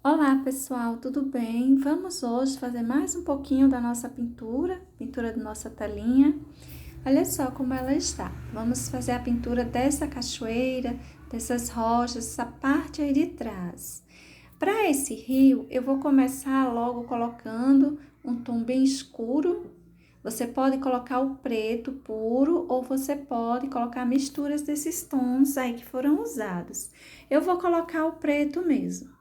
Olá pessoal, tudo bem? Vamos hoje fazer mais um pouquinho da nossa pintura da nossa telinha. Olha só como ela está. Vamos fazer a pintura dessa cachoeira, dessas rochas, essa parte aí de trás. Para esse rio, eu vou começar logo colocando um tom bem escuro. Você pode colocar o preto puro ou você pode colocar misturas desses tons aí que foram usados. Eu vou colocar o preto mesmo.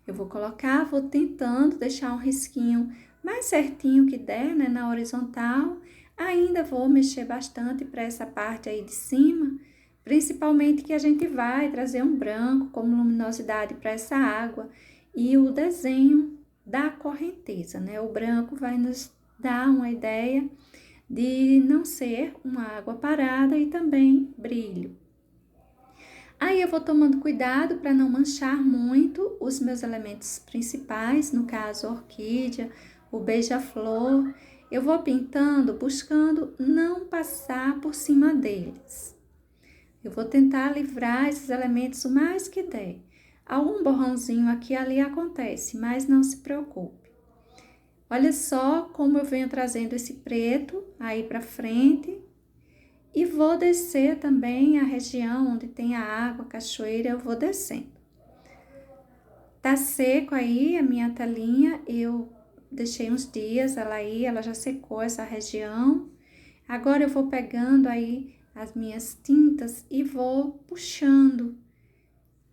Eu vou colocar, vou tentando deixar um risquinho mais certinho que der, né, na horizontal. Ainda vou mexer bastante para essa parte aí de cima, principalmente que a gente vai trazer um branco como luminosidade para essa água e o desenho da correnteza, né? O branco vai nos dar uma ideia de não ser uma água parada e também brilho. Aí eu vou tomando cuidado para não manchar muito os meus elementos principais, no caso a orquídea, o beija-flor. Eu vou pintando, buscando não passar por cima deles. Eu vou tentar livrar esses elementos o mais que der. Algum borrãozinho aqui e ali acontece, mas não se preocupe. Olha só como eu venho trazendo esse preto aí para frente. E vou descer também a região onde tem a água, a cachoeira, eu vou descendo. Tá seco aí a minha telinha, eu deixei uns dias ela aí, ela já secou essa região. Agora eu vou pegando aí as minhas tintas e vou puxando.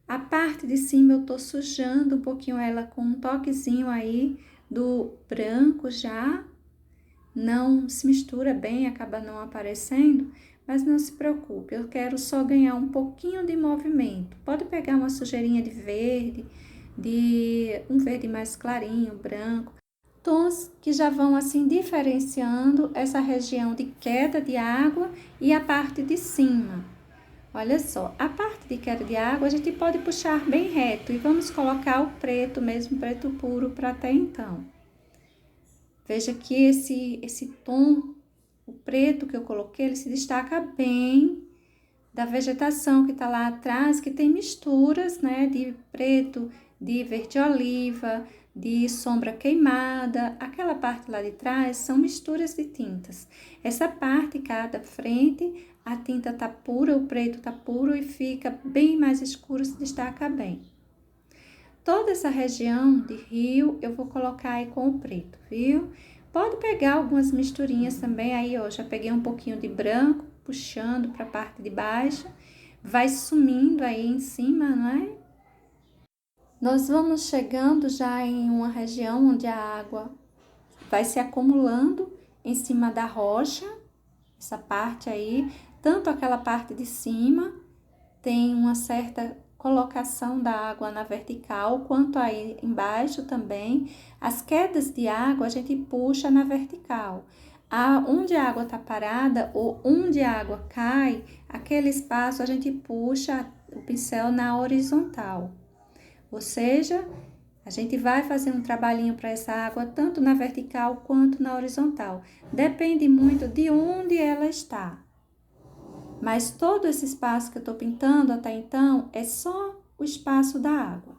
A parte de cima eu tô sujando um pouquinho ela com um toquezinho aí do branco já. Não se mistura bem, acaba não aparecendo, mas não se preocupe, eu quero só ganhar um pouquinho de movimento. Pode pegar uma sujeirinha de verde, de um verde mais clarinho, branco, tons que já vão assim diferenciando essa região de queda de água e a parte de cima. Olha só, a parte de queda de água a gente pode puxar bem reto e vamos colocar o preto mesmo, preto puro para até então. Veja que esse tom, o preto que eu coloquei, ele se destaca bem da vegetação que tá lá atrás, que tem misturas, né, de preto, de verde oliva, de sombra queimada. Aquela parte lá de trás são misturas de tintas. Essa parte cá da frente, a tinta tá pura, o preto tá puro e fica bem mais escuro, se destaca bem. Toda essa região de rio eu vou colocar aí com o preto, viu? Pode pegar algumas misturinhas também, aí ó, já peguei um pouquinho de branco, puxando para a parte de baixo, vai sumindo aí em cima, não é? Nós vamos chegando já em uma região onde a água vai se acumulando em cima da rocha, essa parte aí, tanto aquela parte de cima, tem uma certa colocação da água na vertical, quanto aí embaixo também. As quedas de água a gente puxa na vertical. Onde a água está parada ou onde a água cai, aquele espaço a gente puxa o pincel na horizontal. Ou seja, a gente vai fazer um trabalhinho para essa água tanto na vertical quanto na horizontal. Depende muito de onde ela está. Mas todo esse espaço que eu tô pintando até então é só o espaço da água.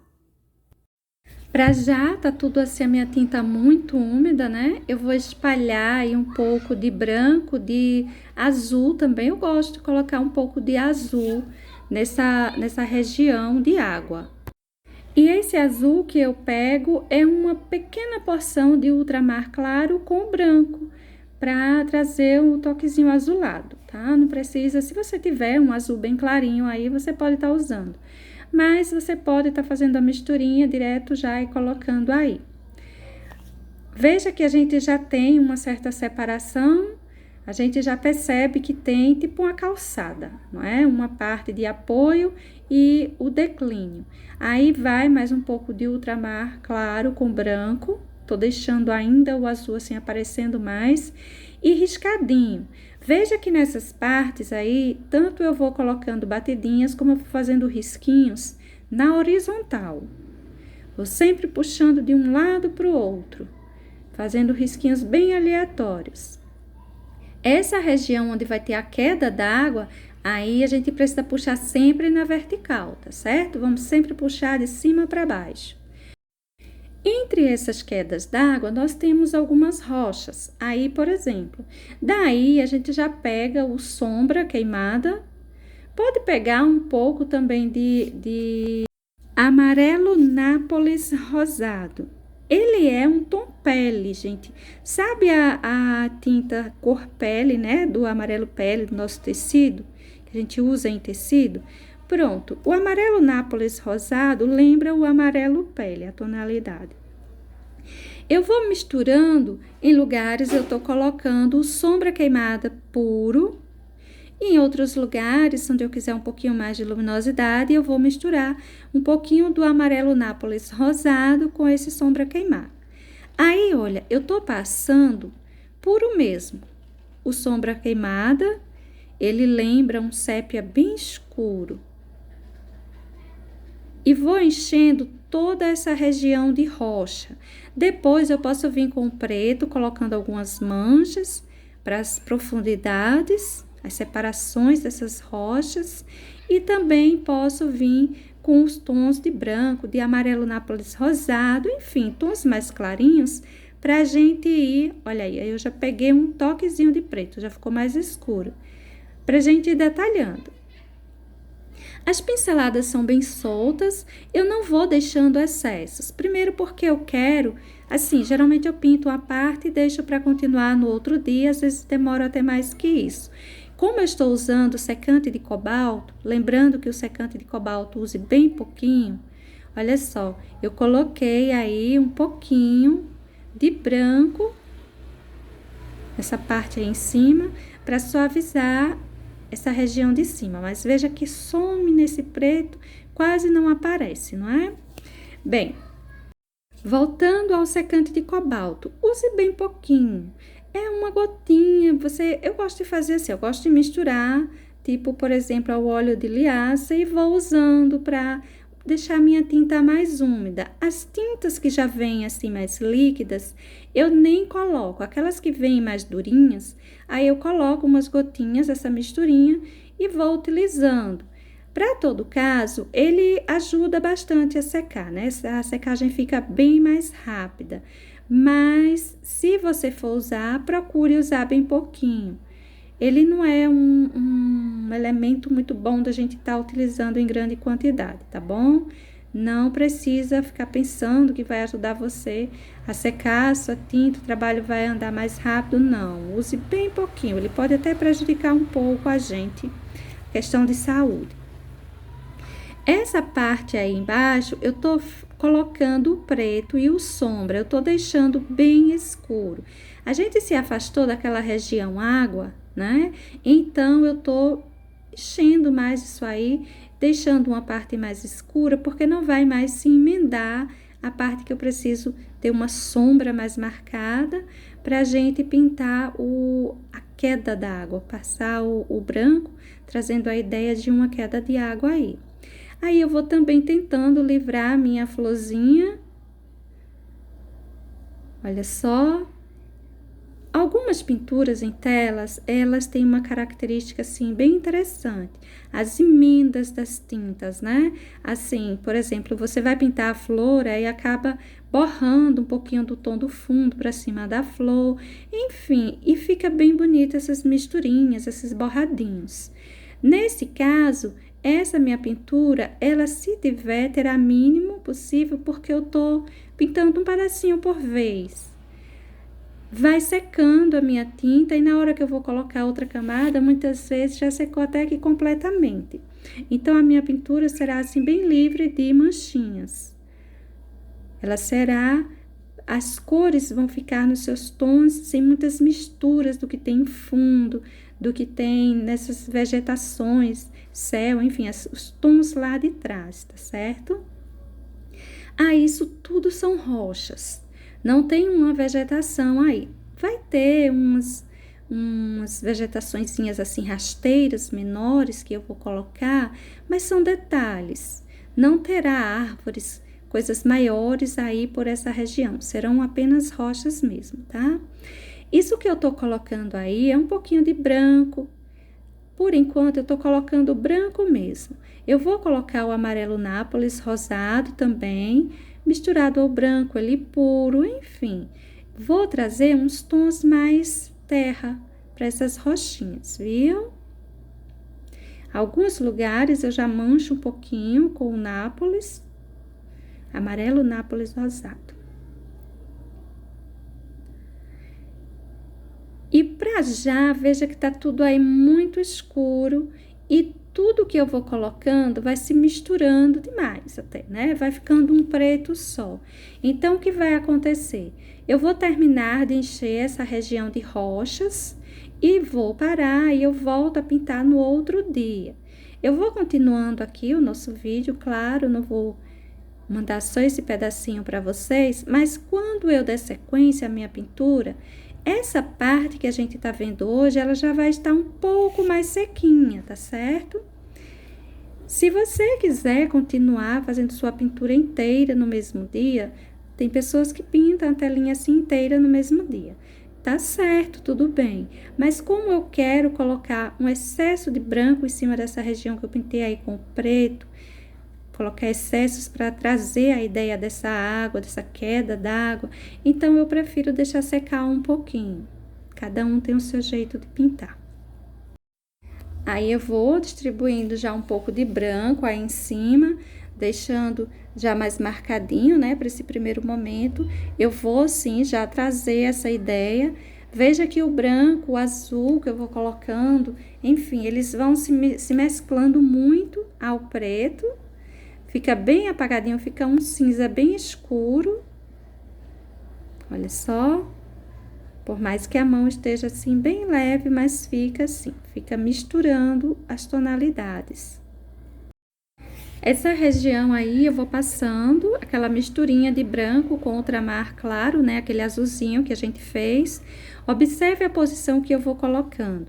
Pra já tá tudo assim, a minha tinta muito úmida, né? Eu vou espalhar aí um pouco de branco, de azul também. Eu gosto de colocar um pouco de azul nessa região de água. E esse azul que eu pego é uma pequena porção de ultramar claro com branco, para trazer um toquezinho azulado, tá? Não precisa, se você tiver um azul bem clarinho aí, você pode estar usando. Mas você pode estar fazendo a misturinha direto já e colocando aí. Veja que a gente já tem uma certa separação, a gente já percebe que tem tipo uma calçada, não é? Uma parte de apoio e o declínio. Aí vai mais um pouco de ultramar claro com branco. Tô deixando ainda o azul assim aparecendo mais e riscadinho. Veja que nessas partes aí, tanto eu vou colocando batidinhas como eu vou fazendo risquinhos na horizontal. Vou sempre puxando de um lado para o outro, fazendo risquinhos bem aleatórios. Essa região onde vai ter a queda d'água, aí a gente precisa puxar sempre na vertical, tá certo? Vamos sempre puxar de cima para baixo. Entre essas quedas d'água, nós temos algumas rochas. Aí, por exemplo, daí a gente já pega o sombra queimada, pode pegar um pouco também de amarelo Nápoles rosado. Ele é um tom pele, gente. Sabe a tinta cor pele, né? Do amarelo pele do nosso tecido, que a gente usa em tecido? Pronto, o amarelo Nápoles rosado lembra o amarelo pele, a tonalidade. Eu vou misturando, em lugares eu tô colocando sombra queimada puro, e em outros lugares, onde eu quiser um pouquinho mais de luminosidade, eu vou misturar um pouquinho do amarelo Nápoles rosado com esse sombra queimada. Aí, olha, eu tô passando puro mesmo. O sombra queimada, ele lembra um sépia bem escuro. E vou enchendo toda essa região de rocha. Depois eu posso vir com o preto, colocando algumas manchas para as profundidades, as separações dessas rochas. E também posso vir com os tons de branco, de amarelo Nápoles rosado, enfim, tons mais clarinhos, para a gente ir. Olha aí, eu já peguei um toquezinho de preto, já ficou mais escuro. Para a gente ir detalhando. As pinceladas são bem soltas, eu não vou deixando excessos. Primeiro porque eu quero, assim, geralmente eu pinto uma parte e deixo para continuar no outro dia, às vezes demora até mais que isso. Como eu estou usando secante de cobalto, lembrando que o secante de cobalto use bem pouquinho, olha só, eu coloquei aí um pouquinho de branco, essa parte aí em cima, para suavizar essa região de cima, mas veja que some nesse preto, quase não aparece, não é? Bem, voltando ao secante de cobalto, use bem pouquinho, é uma gotinha, eu gosto de fazer assim, eu gosto de misturar, tipo, por exemplo, o óleo de linhaça e vou usando para deixar minha tinta mais úmida. As tintas que já vêm assim mais líquidas, eu nem coloco. Aquelas que vêm mais durinhas, aí eu coloco umas gotinhas, essa misturinha, e vou utilizando. Para todo caso, ele ajuda bastante a secar, né? A secagem fica bem mais rápida. Mas, se você for usar, procure usar bem pouquinho. Ele não é um elemento muito bom da gente estar utilizando em grande quantidade, tá bom? Não precisa ficar pensando que vai ajudar você a secar a sua tinta, o trabalho vai andar mais rápido, não. Use bem pouquinho, ele pode até prejudicar um pouco a gente, questão de saúde. Essa parte aí embaixo, eu tô colocando o preto e o sombra, eu tô deixando bem escuro. A gente se afastou daquela região água, né? Então, eu tô enchendo mais isso aí, deixando uma parte mais escura, porque não vai mais se emendar a parte que eu preciso ter uma sombra mais marcada para a gente pintar a queda da água, passar o branco, trazendo a ideia de uma queda de água aí. Aí, eu vou também tentando livrar a minha florzinha. Olha só. Algumas pinturas em telas, elas têm uma característica, assim, bem interessante. As emendas das tintas, né? Assim, por exemplo, você vai pintar a flor e acaba borrando um pouquinho do tom do fundo para cima da flor. Enfim, e fica bem bonita essas misturinhas, esses borradinhos. Nesse caso, essa minha pintura, ela se tiver, terá mínimo possível, porque eu tô pintando um pedacinho por vez. Vai secando a minha tinta e na hora que eu vou colocar outra camada, muitas vezes já secou até que completamente. Então, a minha pintura será assim bem livre de manchinhas. Ela será, as cores vão ficar nos seus tons sem muitas misturas do que tem em fundo, do que tem nessas vegetações, céu, enfim, os tons lá de trás, tá certo? Isso tudo são rochas. Não tem uma vegetação aí. Vai ter umas vegetaçõezinhas assim, rasteiras menores que eu vou colocar, mas são detalhes. Não terá árvores, coisas maiores aí por essa região. Serão apenas rochas mesmo, tá? Isso que eu tô colocando aí é um pouquinho de branco. Por enquanto, eu tô colocando branco mesmo. Eu vou colocar o amarelo Nápoles rosado também, misturado ao branco ali puro, enfim. Vou trazer uns tons mais terra para essas rochinhas, viu? Alguns lugares eu já mancho um pouquinho com o Nápoles, amarelo Nápoles rosado. E para já, veja que tá tudo aí muito escuro e tudo que eu vou colocando vai se misturando demais até, né? Vai ficando um preto só. Então, o que vai acontecer? Eu vou terminar de encher essa região de rochas e vou parar e eu volto a pintar no outro dia. Eu vou continuando aqui o nosso vídeo, claro, não vou mandar só esse pedacinho para vocês, mas quando eu der sequência à minha pintura, essa parte que a gente tá vendo hoje, ela já vai estar um pouco mais sequinha, tá certo? Se você quiser continuar fazendo sua pintura inteira no mesmo dia, tem pessoas que pintam a telinha assim inteira no mesmo dia. Tá certo, tudo bem. Mas como eu quero colocar um excesso de branco em cima dessa região que eu pintei aí com preto, colocar excessos para trazer a ideia dessa água, dessa queda d'água, então eu prefiro deixar secar um pouquinho. Cada um tem o seu jeito de pintar. Aí eu vou distribuindo já um pouco de branco aí em cima, deixando já mais marcadinho, né, para esse primeiro momento. Eu vou sim já trazer essa ideia. Veja que o branco, o azul que eu vou colocando, enfim, eles vão se mesclando muito ao preto. Fica bem apagadinho, fica um cinza bem escuro. Olha só. Por mais que a mão esteja assim bem leve, mas fica assim, fica misturando as tonalidades. Essa região aí eu vou passando aquela misturinha de branco com ultramar claro, né? Aquele azulzinho que a gente fez. Observe a posição que eu vou colocando.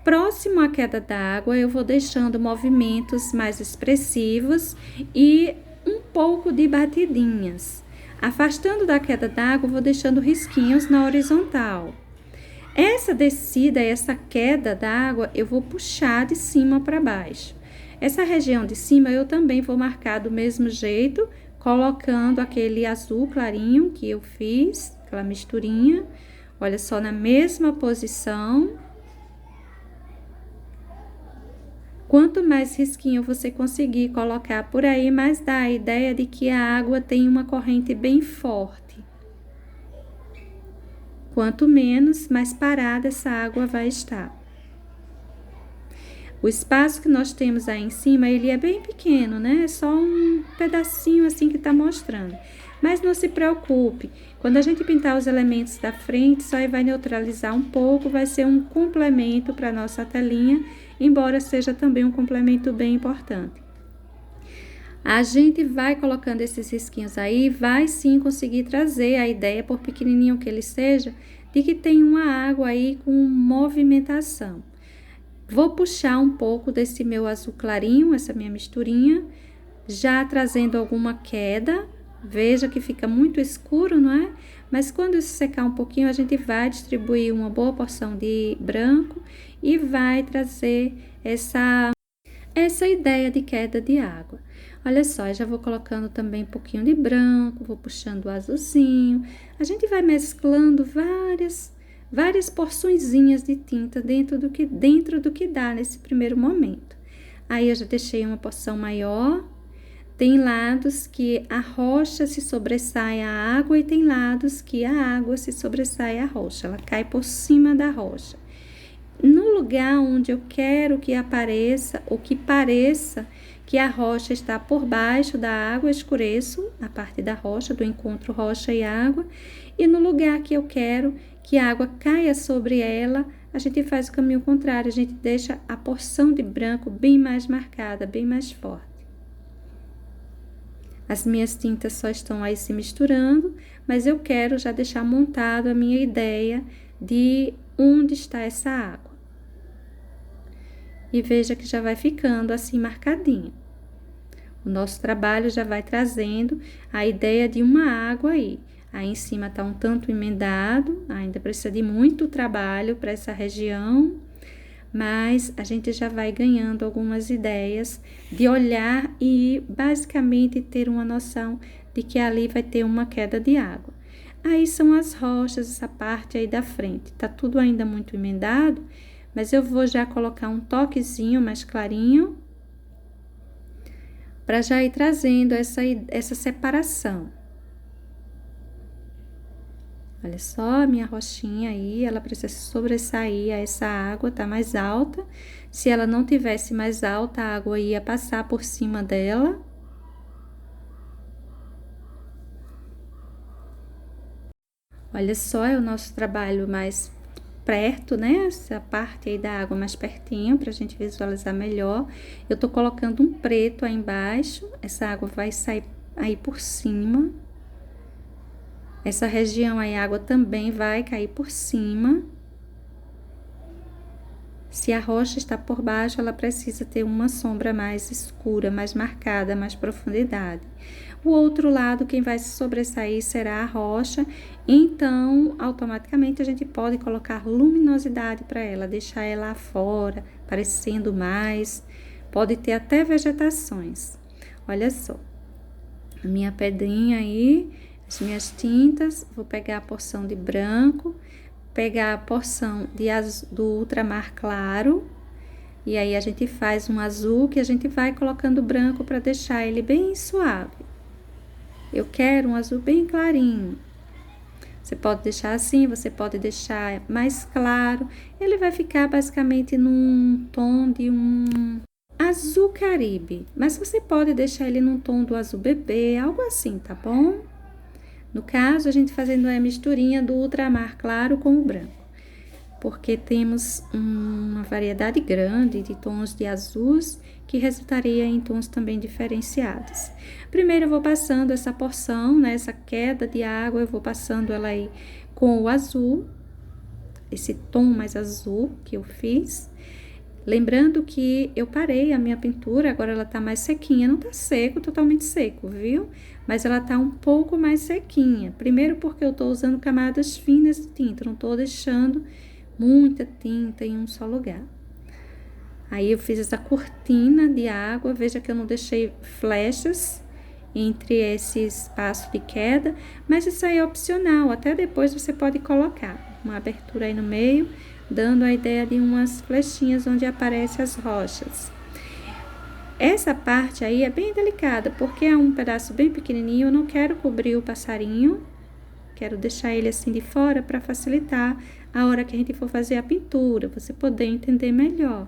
Próximo à queda d'água, eu vou deixando movimentos mais expressivos e um pouco de batidinhas. Afastando da queda d'água, vou deixando risquinhos na horizontal. Essa descida, essa queda d'água, eu vou puxar de cima para baixo. Essa região de cima eu também vou marcar do mesmo jeito, colocando aquele azul clarinho que eu fiz, aquela misturinha. Olha só, na mesma posição. Quanto mais risquinho você conseguir colocar por aí, mais dá a ideia de que a água tem uma corrente bem forte. Quanto menos, mais parada essa água vai estar. O espaço que nós temos aí em cima, ele é bem pequeno, né? É só um pedacinho assim que tá mostrando. Mas não se preocupe, quando a gente pintar os elementos da frente, só vai neutralizar um pouco, vai ser um complemento para nossa telinha, embora seja também um complemento bem importante. A gente vai colocando esses risquinhos aí, vai sim conseguir trazer a ideia, por pequenininho que ele seja, de que tem uma água aí com movimentação. Vou puxar um pouco desse meu azul clarinho, essa minha misturinha, já trazendo alguma queda. Veja que fica muito escuro, não é? Mas quando isso secar um pouquinho, a gente vai distribuir uma boa porção de branco e vai trazer essa ideia de queda de água. Olha só, eu já vou colocando também um pouquinho de branco, vou puxando o azulzinho. A gente vai mesclando várias porçõezinhas de tinta dentro do que dá nesse primeiro momento. Aí eu já deixei uma porção maior. Tem lados que a rocha se sobressai à água e tem lados que a água se sobressai à rocha. Ela cai por cima da rocha. No lugar onde eu quero que apareça ou que pareça que a rocha está por baixo da água, escureço a parte da rocha, do encontro rocha e água. E no lugar que eu quero que a água caia sobre ela, a gente faz o caminho contrário, a gente deixa a porção de branco bem mais marcada, bem mais forte. As minhas tintas só estão aí se misturando, mas eu quero já deixar montado a minha ideia de onde está essa água. E veja que já vai ficando assim marcadinho. O nosso trabalho já vai trazendo a ideia de uma água aí. Aí em cima tá um tanto emendado, ainda precisa de muito trabalho para essa região, mas a gente já vai ganhando algumas ideias de olhar e basicamente ter uma noção de que ali vai ter uma queda de água. Aí são as rochas, essa parte aí da frente. Tá tudo ainda muito emendado, mas eu vou já colocar um toquezinho mais clarinho para já ir trazendo essa separação. Olha só a minha rochinha aí, ela precisa sobressair a essa água, tá mais alta. Se ela não tivesse mais alta, a água ia passar por cima dela. Olha só, é o nosso trabalho mais perto, né? Essa parte aí da água mais pertinho, pra gente visualizar melhor. Eu tô colocando um preto aí embaixo, essa água vai sair aí por cima. Essa região aí, a água também vai cair por cima. Se a rocha está por baixo, ela precisa ter uma sombra mais escura, mais marcada, mais profundidade. O outro lado, quem vai se sobressair será a rocha, então, automaticamente, a gente pode colocar luminosidade para ela, deixar ela afora, parecendo mais. Pode ter até vegetações. Olha só, a minha pedrinha aí, as minhas tintas, vou pegar a porção de branco, pegar a porção do ultramar claro, e aí a gente faz um azul que a gente vai colocando branco para deixar ele bem suave. Eu quero um azul bem clarinho. Você pode deixar assim, você pode deixar mais claro. Ele vai ficar basicamente num tom de um azul caribe, mas você pode deixar ele num tom do azul bebê, algo assim, tá bom? No caso, a gente fazendo a misturinha do ultramar claro com o branco, porque temos uma variedade grande de tons de azuis que resultaria em tons também diferenciados. Primeiro eu vou passando essa porção, né, essa queda de água, eu vou passando ela aí com o azul, esse tom mais azul que eu fiz. Lembrando que eu parei a minha pintura, agora ela tá mais sequinha, não tá seco, totalmente seco, viu? Mas ela tá um pouco mais sequinha. Primeiro porque eu tô usando camadas finas de tinta, não tô deixando muita tinta em um só lugar. Aí eu fiz essa cortina de água, veja que eu não deixei flechas entre esse espaço de queda, mas isso aí é opcional, até depois você pode colocar uma abertura aí no meio, dando a ideia de umas flechinhas onde aparecem as rochas. Essa parte aí é bem delicada, porque é um pedaço bem pequenininho, eu não quero cobrir o passarinho, quero deixar ele assim de fora para facilitar a hora que a gente for fazer a pintura, você poder entender melhor.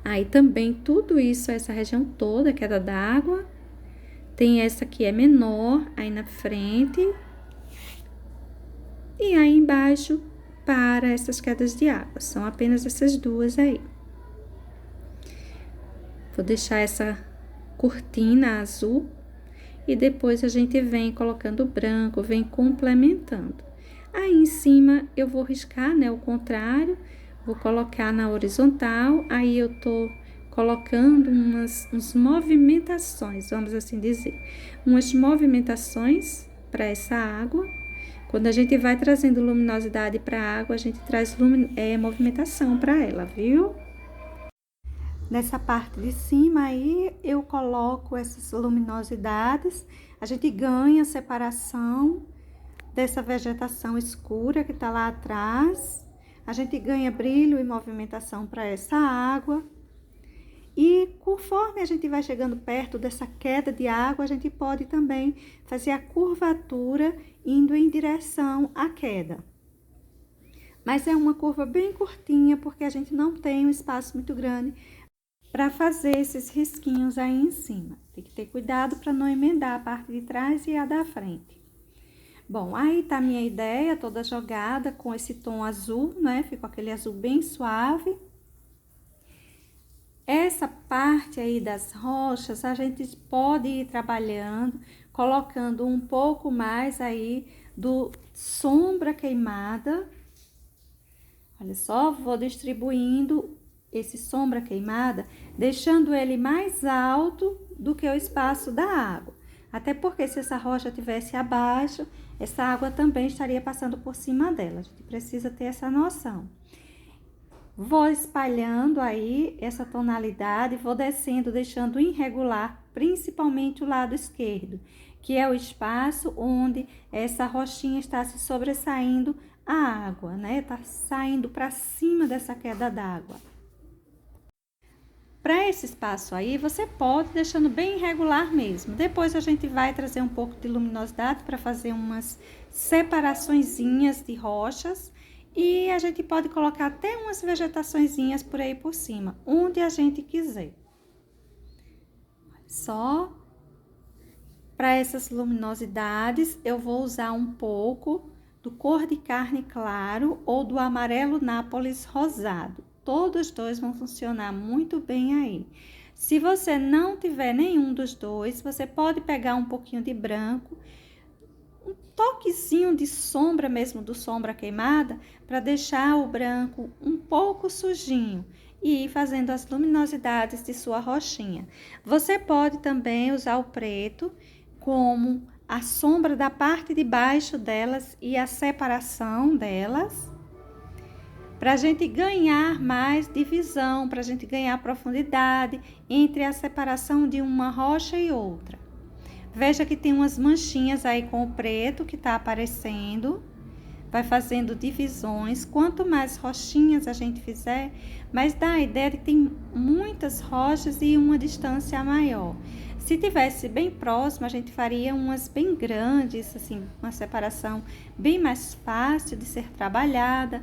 Aí também tudo isso, essa região toda, queda d'água, tem essa que é menor aí na frente, e aí embaixo para essas quedas de água, são apenas essas duas aí. Vou deixar essa cortina azul e depois a gente vem colocando branco, vem complementando. Aí em cima eu vou riscar, né, o contrário, vou colocar na horizontal, aí eu tô colocando umas movimentações, vamos assim dizer, umas movimentações para essa água. Quando a gente vai trazendo luminosidade para a água, a gente traz movimentação para ela, viu? Nessa parte de cima aí, eu coloco essas luminosidades, a gente ganha separação dessa vegetação escura que tá lá atrás, a gente ganha brilho e movimentação para essa água. E conforme a gente vai chegando perto dessa queda de água, a gente pode também fazer a curvatura indo em direção à queda. Mas é uma curva bem curtinha, porque a gente não tem um espaço muito grande para fazer esses risquinhos aí em cima. Tem que ter cuidado para não emendar a parte de trás e a da frente. Bom, aí tá a minha ideia toda jogada com esse tom azul, né? Ficou aquele azul bem suave. Essa parte aí das rochas, a gente pode ir trabalhando, colocando um pouco mais aí do sombra queimada. Olha só, vou distribuindo esse sombra queimada, deixando ele mais alto do que o espaço da água. Até porque se essa rocha tivesse abaixo, essa água também estaria passando por cima dela. A gente precisa ter essa noção. Vou espalhando aí essa tonalidade, vou descendo, deixando irregular principalmente o lado esquerdo, que é o espaço onde essa rochinha está se sobressaindo a água, né? Está saindo para cima dessa queda d'água. Para esse espaço aí, você pode deixando bem irregular mesmo. Depois a gente vai trazer um pouco de luminosidade para fazer umas separaçõezinhas de rochas. E a gente pode colocar até umas vegetaçõezinhas por aí por cima, onde a gente quiser. Só para essas luminosidades, eu vou usar um pouco do cor de carne claro ou do amarelo Nápoles rosado. Todos dois vão funcionar muito bem aí. Se você não tiver nenhum dos dois, você pode pegar um pouquinho de branco, um toquezinho de sombra mesmo, do sombra queimada, para deixar o branco um pouco sujinho e ir fazendo as luminosidades de sua rochinha. Você pode também usar o preto como a sombra da parte de baixo delas e a separação delas, para a gente ganhar mais divisão, para a gente ganhar profundidade entre a separação de uma rocha e outra. Veja que tem umas manchinhas aí com o preto que está aparecendo. Vai fazendo divisões. Quanto mais rochinhas a gente fizer, mais dá a ideia de que tem muitas rochas e uma distância maior. Se tivesse bem próximo, a gente faria umas bem grandes, assim, uma separação bem mais fácil de ser trabalhada.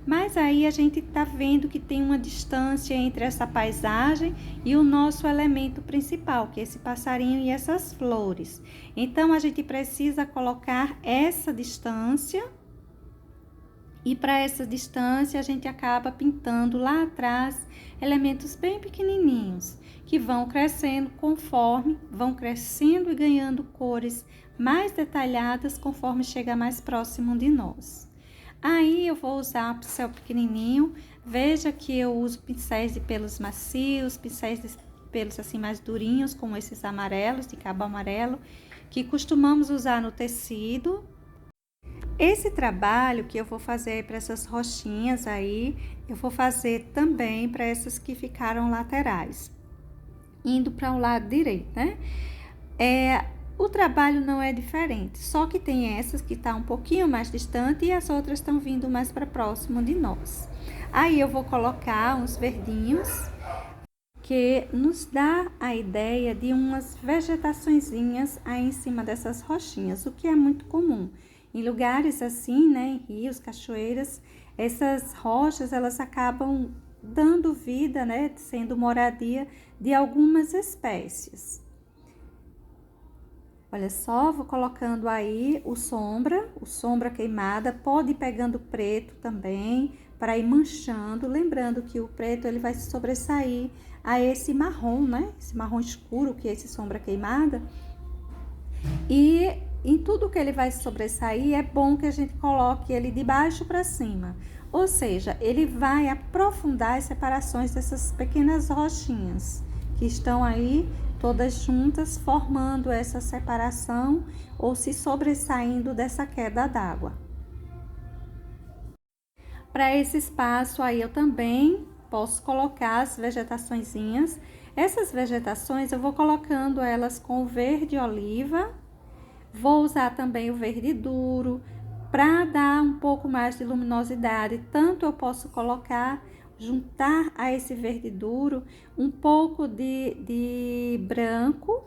Mas aí a gente está vendo que tem uma distância entre essa paisagem e o nosso elemento principal, que é esse passarinho e essas flores. Então, a gente precisa colocar essa distância. E para essa distância, a gente acaba pintando lá atrás elementos bem pequenininhos, que vão crescendo conforme, vão crescendo e ganhando cores mais detalhadas conforme chega mais próximo de nós. Aí eu vou usar um pincel pequenininho. Veja que eu uso pincéis de pelos macios, pincéis de pelos assim mais durinhos, como esses amarelos, de cabo amarelo, que costumamos usar no tecido. Esse trabalho que eu vou fazer para essas rochinhas aí, eu vou fazer também para essas que ficaram laterais, indo para o lado direito, né? O trabalho não é diferente, só que tem essas que tá um pouquinho mais distante e as outras estão vindo mais para próximo de nós. Aí eu vou colocar uns verdinhos, que nos dá a ideia de umas vegetaçõezinhas aí em cima dessas rochinhas, o que é muito comum. Em lugares assim, né, em rios, cachoeiras, essas rochas, elas acabam dando vida, né, sendo moradia de algumas espécies. Olha só, vou colocando aí o sombra queimada, pode ir pegando preto também, para ir manchando, lembrando que o preto ele vai se sobressair a esse marrom, né? Esse marrom escuro que é esse sombra queimada. E em tudo que ele vai se sobressair, é bom que a gente coloque ele de baixo para cima. Ou seja, ele vai aprofundar as separações dessas pequenas rochinhas que estão aí todas juntas, formando essa separação ou se sobressaindo dessa queda d'água. Para esse espaço aí eu também posso colocar as vegetaçõezinhas. Essas vegetações eu vou colocando elas com verde oliva. Vou usar também o verde duro para dar um pouco mais de luminosidade. Tanto eu posso colocar, juntar a esse verde duro um pouco de branco,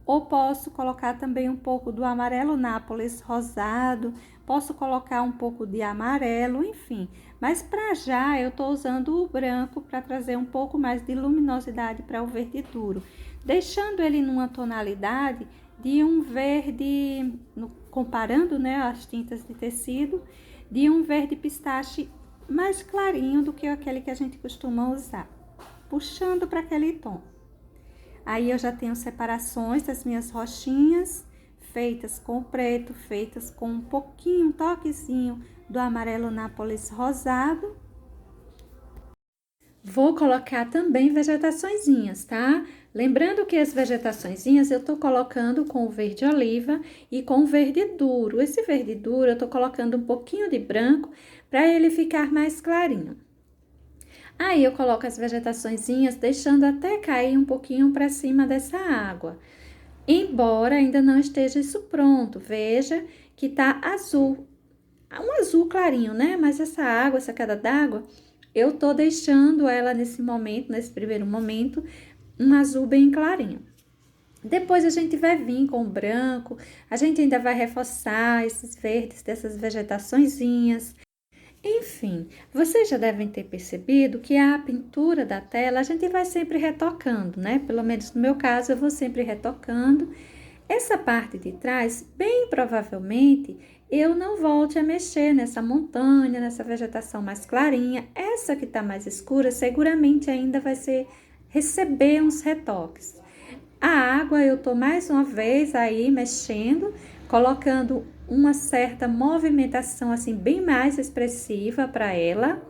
ou posso colocar também um pouco do amarelo Nápoles rosado, posso colocar um pouco de amarelo, enfim. Mas para já eu estou usando o branco para trazer um pouco mais de luminosidade para o verde duro, deixando ele numa tonalidade de um verde, comparando, né, as tintas de tecido, de um verde pistache mais clarinho do que aquele que a gente costuma usar, puxando para aquele tom. Aí eu já tenho separações das minhas rochinhas, feitas com preto, feitas com um pouquinho, um toquezinho do amarelo Nápoles rosado. Vou colocar também vegetaçõezinhas, tá? Lembrando que as vegetaçõezinhas eu tô colocando com o verde oliva e com o verde duro. Esse verde duro eu tô colocando um pouquinho de branco para ele ficar mais clarinho. Aí eu coloco as vegetaçõezinhas, deixando até cair um pouquinho para cima dessa água. Embora ainda não esteja isso pronto, veja que tá azul, um azul clarinho, né? Mas essa água, essa queda d'água, eu tô deixando ela nesse momento, nesse primeiro momento, um azul bem clarinho. Depois a gente vai vir com o branco, a gente ainda vai reforçar esses verdes dessas vegetaçõezinhas. Enfim, vocês já devem ter percebido que a pintura da tela a gente vai sempre retocando, né? Pelo menos no meu caso, eu vou sempre retocando. Essa parte de trás, bem provavelmente, eu não volte a mexer nessa montanha, nessa vegetação mais clarinha. Essa que está mais escura, seguramente ainda vai receber uns retoques. A água eu tô mais uma vez aí mexendo, colocando uma certa movimentação assim bem mais expressiva para ela.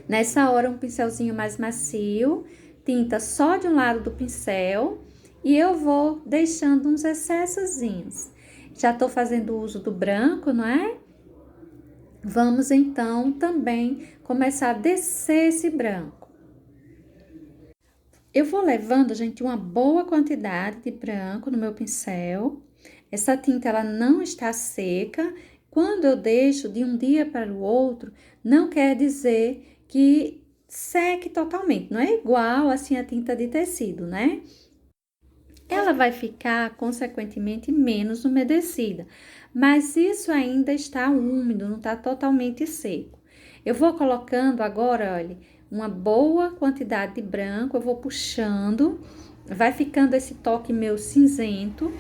Nessa hora um pincelzinho mais macio, tinta só de um lado do pincel e eu vou deixando uns excessozinhos. Já tô fazendo uso do branco, não é? Vamos então também começar a descer esse branco. Eu vou levando, gente, uma boa quantidade de branco no meu pincel. Essa tinta, ela não está seca. Quando eu deixo de um dia para o outro, não quer dizer que seque totalmente. Não é igual, assim, a tinta de tecido, né? Ela vai ficar, consequentemente, menos umedecida. Mas isso ainda está úmido, não está totalmente seco. Eu vou colocando agora, olha, uma boa quantidade de branco, eu vou puxando, vai ficando esse toque meu cinzento.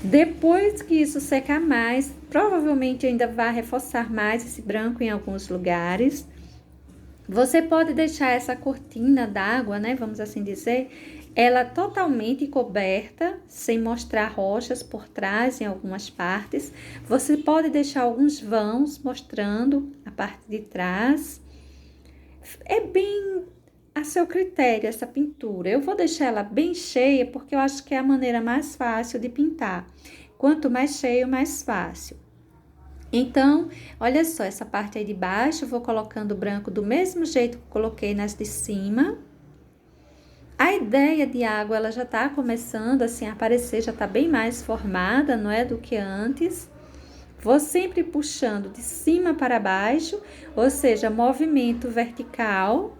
Depois que isso secar mais, provavelmente ainda vai reforçar mais esse branco em alguns lugares. Você pode deixar essa cortina d'água, né, vamos assim dizer, ela totalmente coberta, sem mostrar rochas por trás em algumas partes. Você pode deixar alguns vãos mostrando a parte de trás. É bem a seu critério essa pintura. Eu vou deixar ela bem cheia porque eu acho que é a maneira mais fácil de pintar. Quanto mais cheio, mais fácil. Então, olha só, essa parte aí de baixo, eu vou colocando o branco do mesmo jeito que coloquei nas de cima. A ideia de água, ela já tá começando assim a aparecer, já tá bem mais formada, não é, do que antes. Vou sempre puxando de cima para baixo, ou seja, movimento vertical.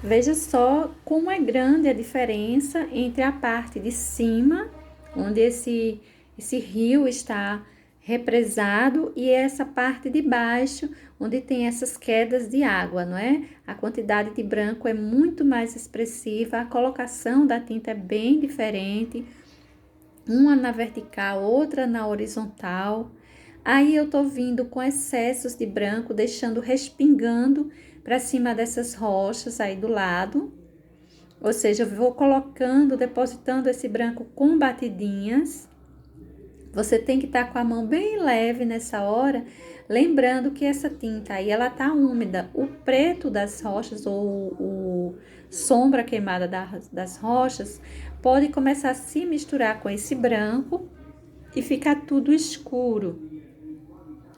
Veja só como é grande a diferença entre a parte de cima, onde esse rio está represado, e essa parte de baixo, onde tem essas quedas de água, não é? A quantidade de branco é muito mais expressiva, a colocação da tinta é bem diferente, uma na vertical, outra na horizontal. Aí eu tô vindo com excessos de branco, deixando respingando para cima dessas rochas aí do lado. Ou seja, eu vou colocando, depositando esse branco com batidinhas. Você tem que estar com a mão bem leve nessa hora, lembrando que essa tinta aí, ela tá úmida. O preto das rochas ou o sombra queimada das rochas pode começar a se misturar com esse branco e ficar tudo escuro.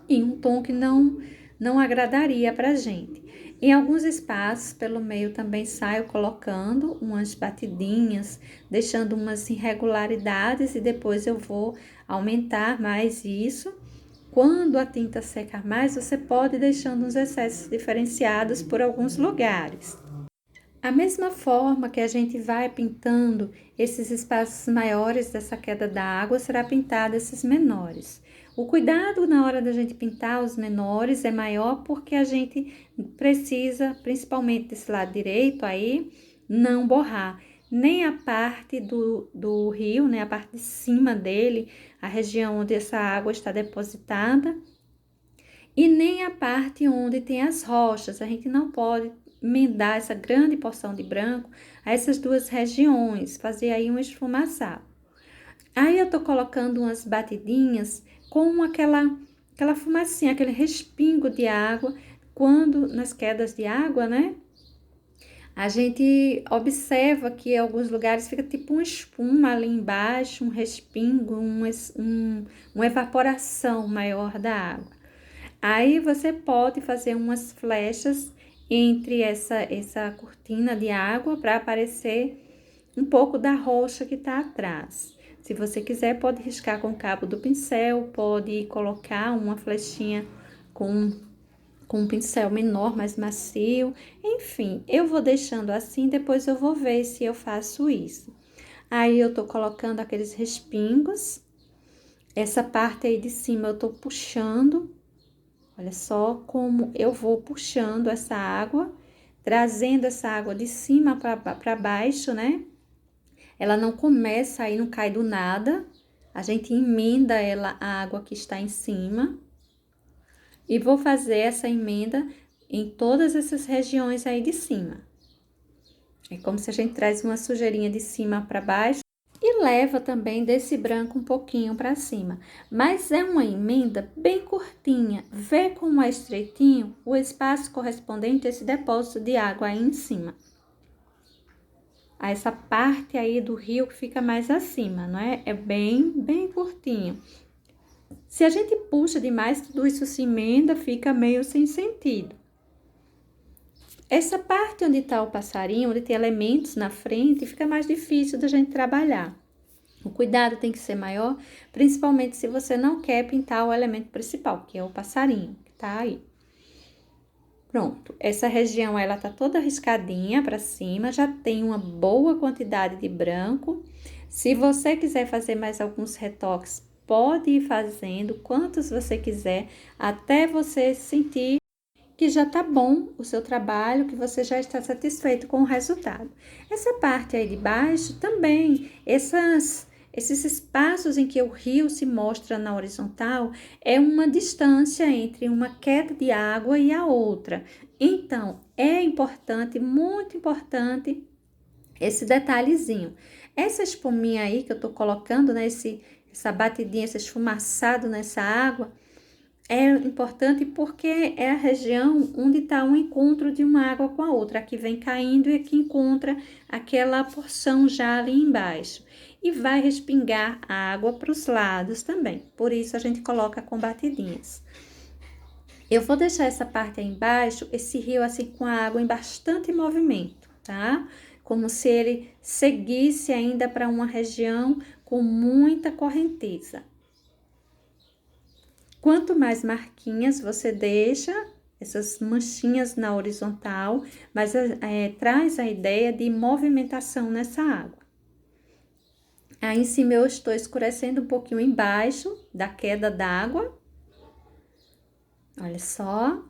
E um tom que não agradaria pra gente. Em alguns espaços, pelo meio, também saio colocando umas batidinhas, deixando umas irregularidades e depois eu vou aumentar mais isso. Quando a tinta secar mais, você pode ir deixando uns excessos diferenciados por alguns lugares. A mesma forma que a gente vai pintando esses espaços maiores dessa queda da água, será pintado esses menores. O cuidado na hora da gente pintar os menores é maior porque a gente precisa, principalmente desse lado direito aí, não borrar nem a parte do rio, né, a parte de cima dele, a região onde essa água está depositada, e nem a parte onde tem as rochas. A gente não pode emendar essa grande porção de branco a essas duas regiões, fazer aí um esfumaçado. Aí eu tô colocando umas batidinhas com aquela fumacinha, aquele respingo de água, quando nas quedas de água, né? A gente observa que em alguns lugares fica tipo uma espuma ali embaixo, um respingo, uma evaporação maior da água. Aí você pode fazer umas flechas entre essa cortina de água para aparecer um pouco da rocha que tá atrás. Se você quiser, pode riscar com o cabo do pincel, pode colocar uma flechinha com um pincel menor, mais macio. Enfim, eu vou deixando assim, depois eu vou ver se eu faço isso. Aí, eu tô colocando aqueles respingos. Essa parte aí de cima eu tô puxando. Olha só como eu vou puxando essa água, trazendo essa água de cima para baixo, né? Ela não começa aí, não cai do nada. A gente emenda ela, a água que está em cima. E vou fazer essa emenda em todas essas regiões aí de cima. É como se a gente traz uma sujeirinha de cima para baixo e leva também desse branco um pouquinho para cima. Mas é uma emenda bem curtinha. Vê como é estreitinho o espaço correspondente a esse depósito de água aí em cima. A essa parte aí do rio que fica mais acima, não é? É bem curtinho. Se a gente puxa demais, tudo isso se emenda, fica meio sem sentido. Essa parte onde está o passarinho, onde tem elementos na frente, fica mais difícil da gente trabalhar. O cuidado tem que ser maior, principalmente se você não quer pintar o elemento principal, que é o passarinho, que tá aí. Pronto, essa região ela tá toda riscadinha para cima, já tem uma boa quantidade de branco. Se você quiser fazer mais alguns retoques, pode ir fazendo quantos você quiser, até você sentir que já tá bom o seu trabalho, que você já está satisfeito com o resultado. Essa parte aí de baixo também, esses espaços em que o rio se mostra na horizontal, é uma distância entre uma queda de água e a outra. Então, é importante, muito importante, esse detalhezinho. Essa espuminha aí que eu tô colocando, né, essa batidinha, esse esfumaçado nessa água, é importante porque é a região onde está o encontro de uma água com a outra. Aqui vem caindo e aqui encontra aquela porção já ali embaixo. E vai respingar a água para os lados também. Por isso, a gente coloca com batidinhas. Eu vou deixar essa parte aí embaixo, esse rio assim com a água em bastante movimento, tá? Como se ele seguisse ainda para uma região com muita correnteza. Quanto mais marquinhas você deixa, essas manchinhas na horizontal, mas traz a ideia de movimentação nessa água. Aí em cima eu estou escurecendo um pouquinho embaixo da queda d'água. Olha só.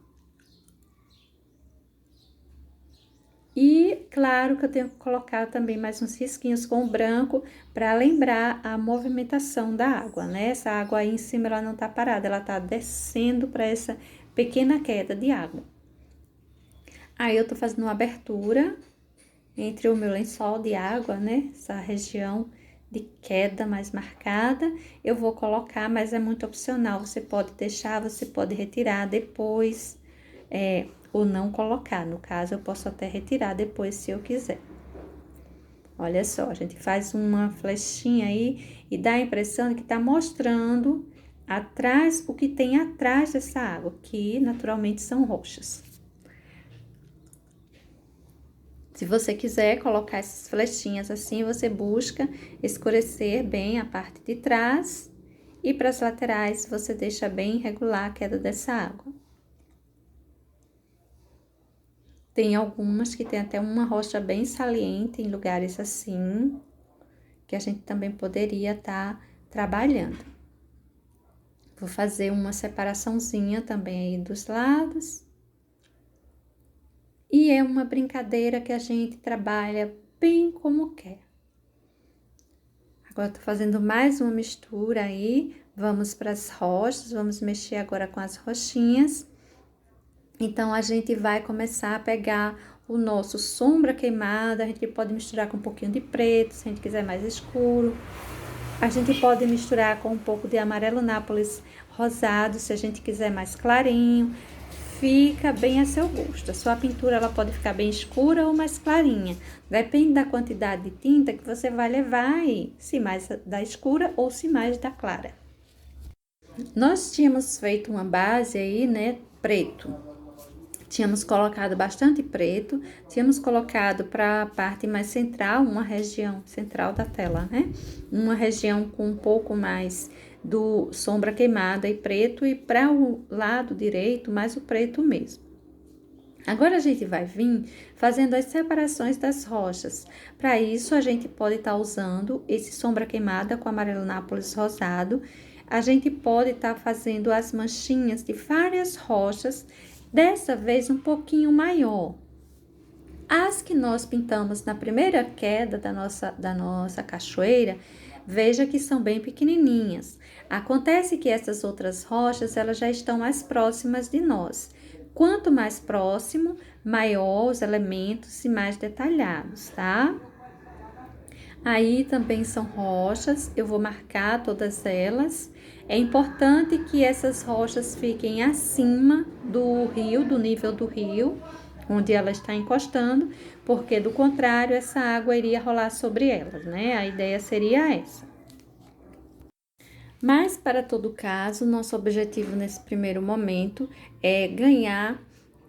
E claro que eu tenho que colocar também mais uns risquinhos com o branco para lembrar a movimentação da água, né? Essa água aí em cima ela não tá parada, ela tá descendo para essa pequena queda de água. Aí eu tô fazendo uma abertura entre o meu lençol de água, né? Essa região de queda mais marcada, eu vou colocar, mas é muito opcional. Você pode deixar, você pode retirar depois, ou não colocar. No caso, eu posso até retirar depois se eu quiser. Olha só, a gente faz uma flechinha aí e dá a impressão de que tá mostrando atrás o que tem atrás dessa água, que naturalmente são rochas. Se você quiser colocar essas flechinhas assim, você busca escurecer bem a parte de trás e para as laterais você deixa bem regular a queda dessa água. Tem algumas que tem até uma rocha bem saliente em lugares assim, que a gente também poderia estar trabalhando. Vou fazer uma separaçãozinha também aí dos lados. E é uma brincadeira que a gente trabalha bem como quer. Agora, tô fazendo mais uma mistura aí. Vamos para as rochas, vamos mexer agora com as rochinhas. Então, a gente vai começar a pegar o nosso sombra queimada. A gente pode misturar com um pouquinho de preto, se a gente quiser mais escuro. A gente pode misturar com um pouco de amarelo Nápoles rosado, se a gente quiser mais clarinho. Fica bem a seu gosto. A sua pintura ela pode ficar bem escura ou mais clarinha. Depende da quantidade de tinta que você vai levar aí, se mais da escura ou se mais da clara. Nós tínhamos feito uma base aí, né, preto. Tínhamos colocado bastante preto, tínhamos colocado para a parte mais central, uma região central da tela, né? Uma região com um pouco mais do sombra queimada e preto, e para o lado direito, mais o preto mesmo. Agora a gente vai vir fazendo as separações das rochas. Para isso, a gente pode estar usando esse sombra queimada com amarelo nápoles rosado. A gente pode estar fazendo as manchinhas de várias rochas, dessa vez um pouquinho maior. As que nós pintamos na primeira queda da nossa cachoeira, veja que são bem pequenininhas. Acontece que essas outras rochas, elas já estão mais próximas de nós. Quanto mais próximo, maior os elementos e mais detalhados, tá? Aí também são rochas, eu vou marcar todas elas. É importante que essas rochas fiquem acima do rio, do nível do rio, onde ela está encostando, porque do contrário, essa água iria rolar sobre elas, né? A ideia seria essa. Mas, para todo caso, nosso objetivo nesse primeiro momento é ganhar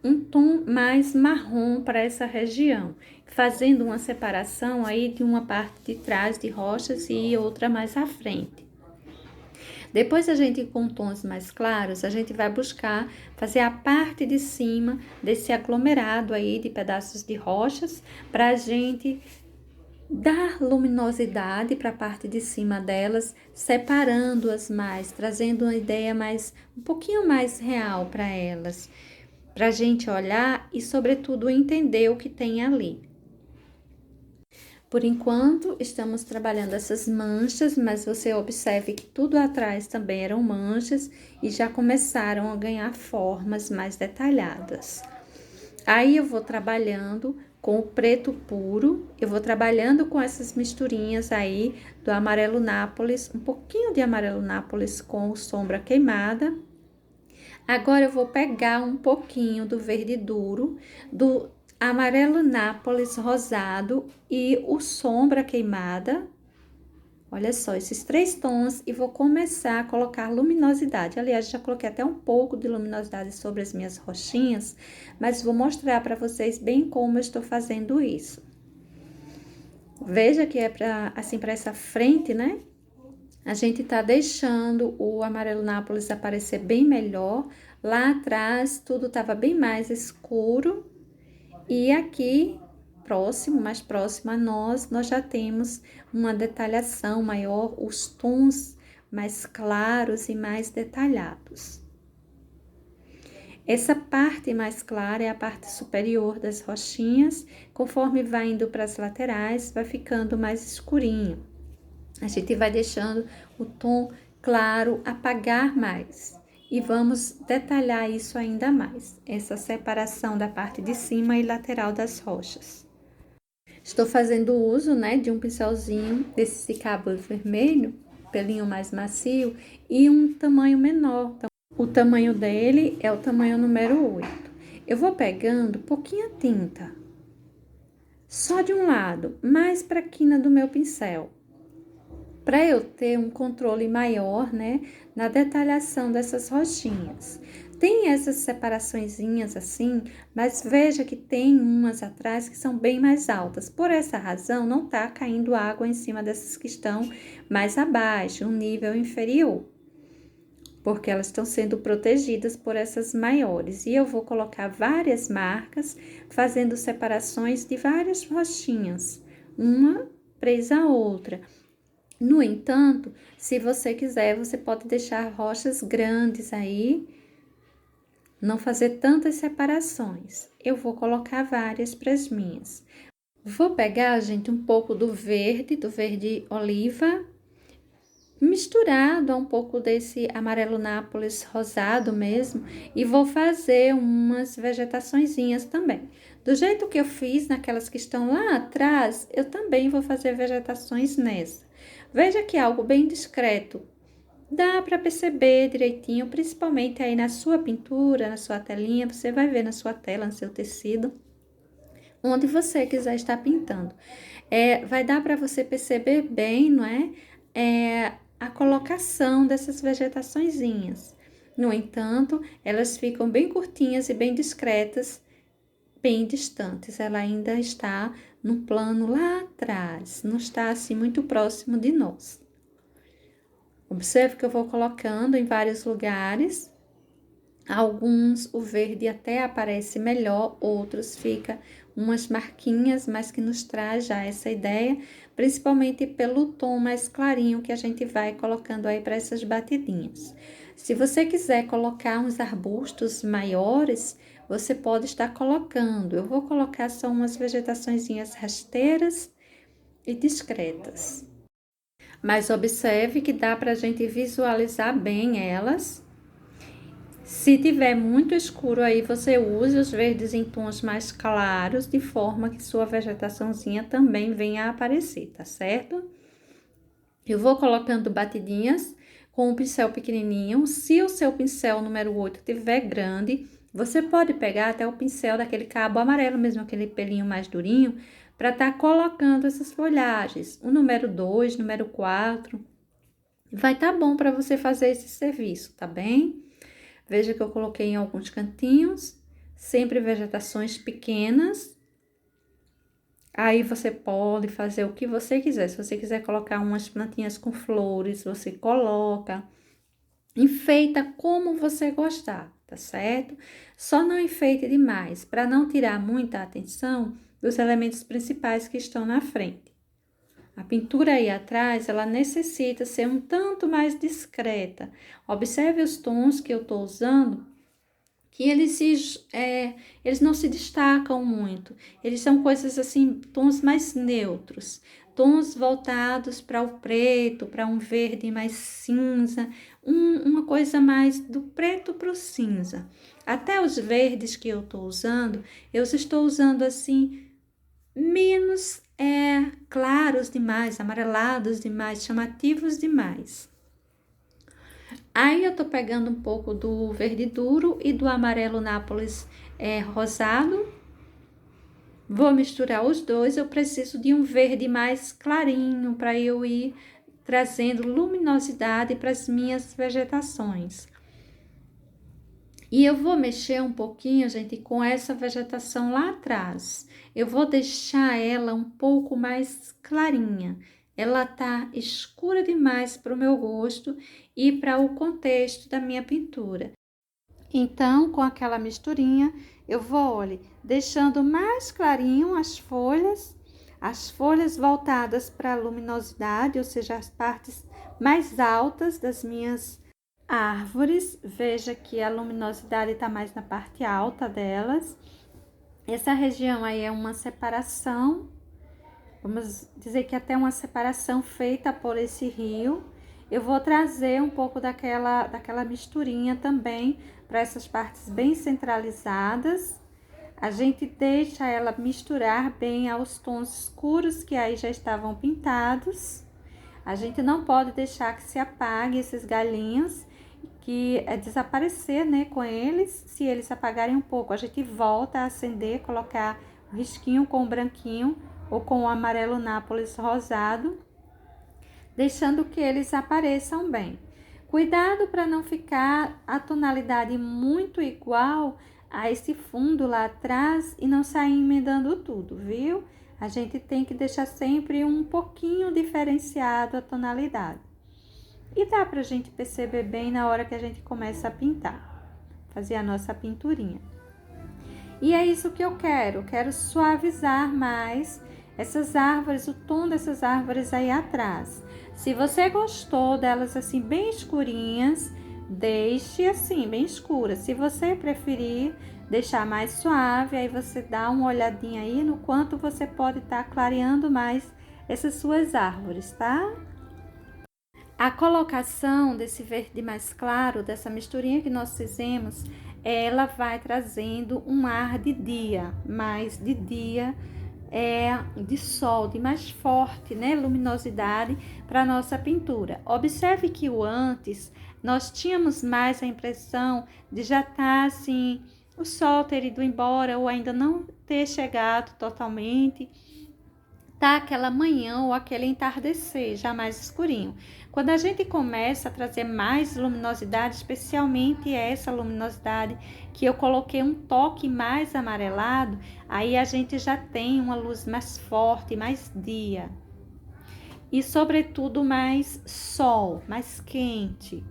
um tom mais marrom para essa região, fazendo uma separação aí de uma parte de trás de rochas e outra mais à frente. Depois, a gente, com tons mais claros, a gente vai buscar fazer a parte de cima desse aglomerado aí de pedaços de rochas, para a gente dar luminosidade para a parte de cima delas, separando-as mais, trazendo uma ideia um pouquinho mais real para elas, para a gente olhar e, sobretudo, entender o que tem ali. Por enquanto, estamos trabalhando essas manchas, mas você observe que tudo atrás também eram manchas e já começaram a ganhar formas mais detalhadas. Aí eu vou trabalhando com o preto puro, eu vou trabalhando com essas misturinhas aí do amarelo nápoles, um pouquinho de amarelo nápoles com sombra queimada. Agora eu vou pegar um pouquinho do verde duro, do amarelo nápoles rosado e o sombra queimada. Olha só, esses 3 tons, e vou começar a colocar luminosidade. Aliás, já coloquei até um pouco de luminosidade sobre as minhas rochinhas, mas vou mostrar para vocês bem como eu estou fazendo isso. Veja que é para essa frente, né? A gente tá deixando o amarelo nápoles aparecer bem melhor. Lá atrás, tudo tava bem mais escuro. E aqui, mais próximo a nós já temos uma detalhação maior, os tons mais claros e mais detalhados. Essa parte mais clara é a parte superior das rochinhas, conforme vai indo para as laterais, vai ficando mais escurinho. A gente vai deixando o tom claro apagar mais. E vamos detalhar isso ainda mais, essa separação da parte de cima e lateral das rochas. Estou fazendo uso, né, de um pincelzinho desse cabo vermelho, pelinho mais macio, e um tamanho menor. O tamanho dele é o tamanho número 8. Eu vou pegando pouquinha tinta, só de um lado, mais para a quina do meu pincel, para eu ter um controle maior, né, na detalhação dessas rochinhas. Tem essas separaçõezinhas assim, mas veja que tem umas atrás que são bem mais altas. Por essa razão, não tá caindo água em cima dessas que estão mais abaixo, um nível inferior, porque elas estão sendo protegidas por essas maiores. E eu vou colocar várias marcas, fazendo separações de várias rochinhas, uma presa a outra. No entanto, se você quiser, você pode deixar rochas grandes aí, não fazer tantas separações. Eu vou colocar várias para as minhas. Vou pegar, gente, um pouco do verde oliva, misturado a um pouco desse amarelo nápoles rosado mesmo, e vou fazer umas vegetaçõezinhas também. Do jeito que eu fiz naquelas que estão lá atrás, eu também vou fazer vegetações nessa. Veja que é algo bem discreto. Dá para perceber direitinho, principalmente aí na sua pintura, na sua telinha, você vai ver na sua tela, no seu tecido, onde você quiser estar pintando. Vai dar para você perceber bem, não é? A colocação dessas vegetaçõezinhas. No entanto, elas ficam bem curtinhas e bem discretas, bem distantes. Ela ainda está no plano lá atrás, não está assim muito próximo de nós. Observe que eu vou colocando em vários lugares. Alguns o verde até aparece melhor, outros fica umas marquinhas, mas que nos traz já essa ideia, principalmente pelo tom mais clarinho que a gente vai colocando aí para essas batidinhas. Se você quiser colocar uns arbustos maiores, você pode estar colocando. Eu vou colocar só umas vegetaçõezinhas rasteiras e discretas. Mas observe que dá para a gente visualizar bem elas. Se tiver muito escuro aí, você use os verdes em tons mais claros, de forma que sua vegetaçãozinha também venha a aparecer, tá certo? Eu vou colocando batidinhas com um pincel pequenininho. Se o seu pincel número 8 tiver grande, você pode pegar até o pincel daquele cabo amarelo, mesmo aquele pelinho mais durinho, para estar colocando essas folhagens. O número 2, número 4, vai estar bom para você fazer esse serviço, tá bem? Veja que eu coloquei em alguns cantinhos, sempre vegetações pequenas. Aí você pode fazer o que você quiser. Se você quiser colocar umas plantinhas com flores, você coloca. Enfeita como você gostar, tá certo? Só não enfeite demais, para não tirar muita atenção dos elementos principais que estão na frente. A pintura aí atrás, ela necessita ser um tanto mais discreta. Observe os tons que eu estou usando, que eles não se destacam muito. Eles são coisas assim, tons mais neutros. Tons voltados para o preto, para um verde mais cinza. Uma coisa mais do preto para o cinza. Até os verdes que eu estou usando assim, menos claros demais, amarelados demais, chamativos demais. Aí eu tô pegando um pouco do verde duro e do amarelo Nápoles rosado. Vou misturar os dois. Eu preciso de um verde mais clarinho para eu ir trazendo luminosidade para as minhas vegetações. E eu vou mexer um pouquinho, gente, com essa vegetação lá atrás. Eu vou deixar ela um pouco mais clarinha. Ela tá escura demais para o meu gosto e para o contexto da minha pintura. Então, com aquela misturinha, eu vou, olha, deixando mais clarinho as folhas voltadas para a luminosidade, ou seja, as partes mais altas das minhas árvores. Veja que a luminosidade está mais na parte alta delas. Essa região aí é uma separação, vamos dizer que até uma separação feita por esse rio. Eu vou trazer um pouco daquela misturinha também para essas partes bem centralizadas. A gente deixa ela misturar bem aos tons escuros que aí já estavam pintados. A gente não pode deixar que se apague esses galhinhos, que é desaparecer, né, com eles. Se eles apagarem um pouco, a gente volta a acender, colocar um risquinho com o branquinho ou com o amarelo Nápoles rosado, deixando que eles apareçam bem. Cuidado para não ficar a tonalidade muito igual a esse fundo lá atrás e não sair emendando tudo, viu? A gente tem que deixar sempre um pouquinho diferenciado a tonalidade. E dá pra gente perceber bem na hora que a gente começa a pintar, fazer a nossa pinturinha. E é isso que eu quero suavizar mais essas árvores, o tom dessas árvores aí atrás. Se você gostou delas assim bem escurinhas, deixe assim, bem escura. Se você preferir deixar mais suave, aí você dá uma olhadinha aí no quanto você pode estar clareando mais essas suas árvores, tá? A colocação desse verde mais claro, dessa misturinha que nós fizemos, ela vai trazendo um ar de dia, mais de dia, de sol, de mais forte, né, luminosidade para nossa pintura. Observe que o antes, nós tínhamos mais a impressão de já estar assim, o sol ter ido embora ou ainda não ter chegado totalmente. tá aquela manhã ou aquele entardecer, já mais escurinho. Quando a gente começa a trazer mais luminosidade, especialmente essa luminosidade que eu coloquei um toque mais amarelado, aí a gente já tem uma luz mais forte, mais dia. E sobretudo mais sol, mais quente.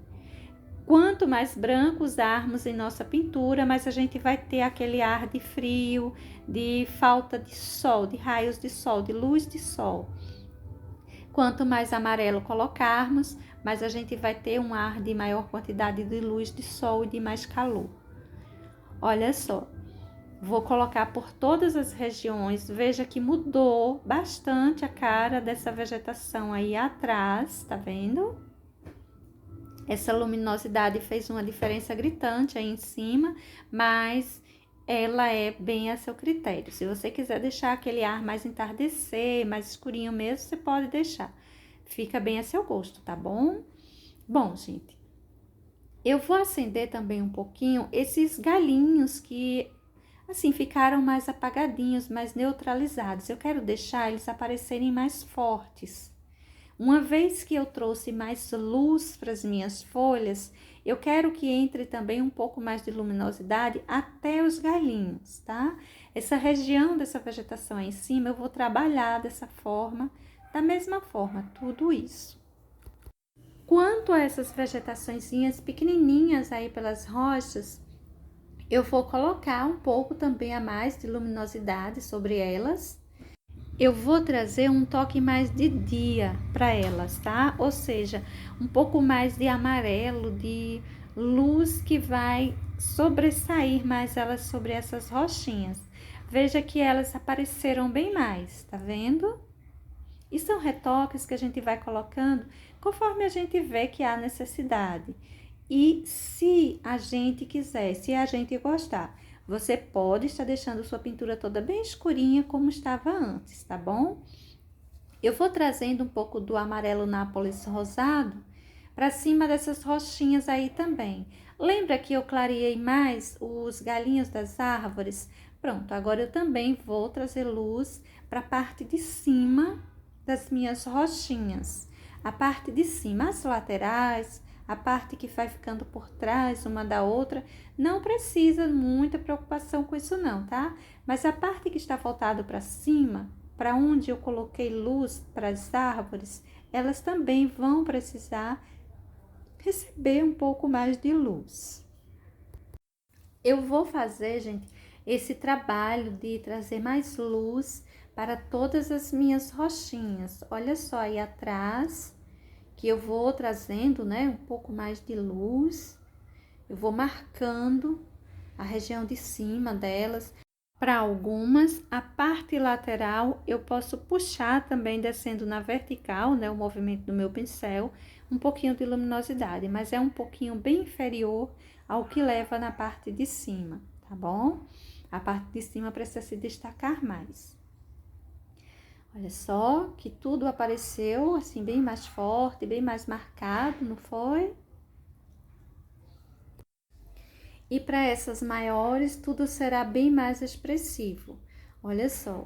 Quanto mais branco usarmos em nossa pintura, mais a gente vai ter aquele ar de frio, de falta de sol, de raios de sol, de luz de sol. Quanto mais amarelo colocarmos, mais a gente vai ter um ar de maior quantidade de luz de sol e de mais calor. Olha só, vou colocar por todas as regiões. Veja que mudou bastante a cara dessa vegetação aí atrás, tá vendo? Essa luminosidade fez uma diferença gritante aí em cima, mas ela é bem a seu critério. Se você quiser deixar aquele ar mais entardecer, mais escurinho mesmo, você pode deixar. Fica bem a seu gosto, tá bom? Bom, gente, eu vou acender também um pouquinho esses galinhos que, assim, ficaram mais apagadinhos, mais neutralizados. Eu quero deixar eles aparecerem mais fortes. Uma vez que eu trouxe mais luz para as minhas folhas, eu quero que entre também um pouco mais de luminosidade até os galinhos, tá? Essa região dessa vegetação aí em cima, eu vou trabalhar dessa forma, da mesma forma, tudo isso. Quanto a essas vegetaçõezinhas pequenininhas aí pelas rochas, eu vou colocar um pouco também a mais de luminosidade sobre elas. Eu vou trazer um toque mais de dia para elas, tá? Ou seja, um pouco mais de amarelo, de luz que vai sobressair mais elas sobre essas rochinhas. Veja que elas apareceram bem mais, tá vendo? E são retoques que a gente vai colocando conforme a gente vê que há necessidade. E se a gente quiser, se a gente gostar, você pode estar deixando sua pintura toda bem escurinha como estava antes, tá bom? Eu vou trazendo um pouco do amarelo nápoles rosado para cima dessas rochinhas aí também. Lembra que eu clareei mais os galhinhos das árvores? Pronto, agora eu também vou trazer luz para a parte de cima das minhas rochinhas. A parte de cima, as laterais, a parte que vai ficando por trás uma da outra, não precisa muita preocupação com isso não, tá? Mas a parte que está voltada para cima, para onde eu coloquei luz para as árvores, elas também vão precisar receber um pouco mais de luz. Eu vou fazer, gente, esse trabalho de trazer mais luz para todas as minhas rochinhas. Olha só aí atrás, que eu vou trazendo, né, um pouco mais de luz. Eu vou marcando a região de cima delas. Para algumas, a parte lateral eu posso puxar também descendo na vertical, né, o movimento do meu pincel, um pouquinho de luminosidade, mas é um pouquinho bem inferior ao que leva na parte de cima, tá bom? A parte de cima precisa se destacar mais. Olha só que tudo apareceu assim bem mais forte, bem mais marcado, não foi? E para essas maiores, tudo será bem mais expressivo. Olha só,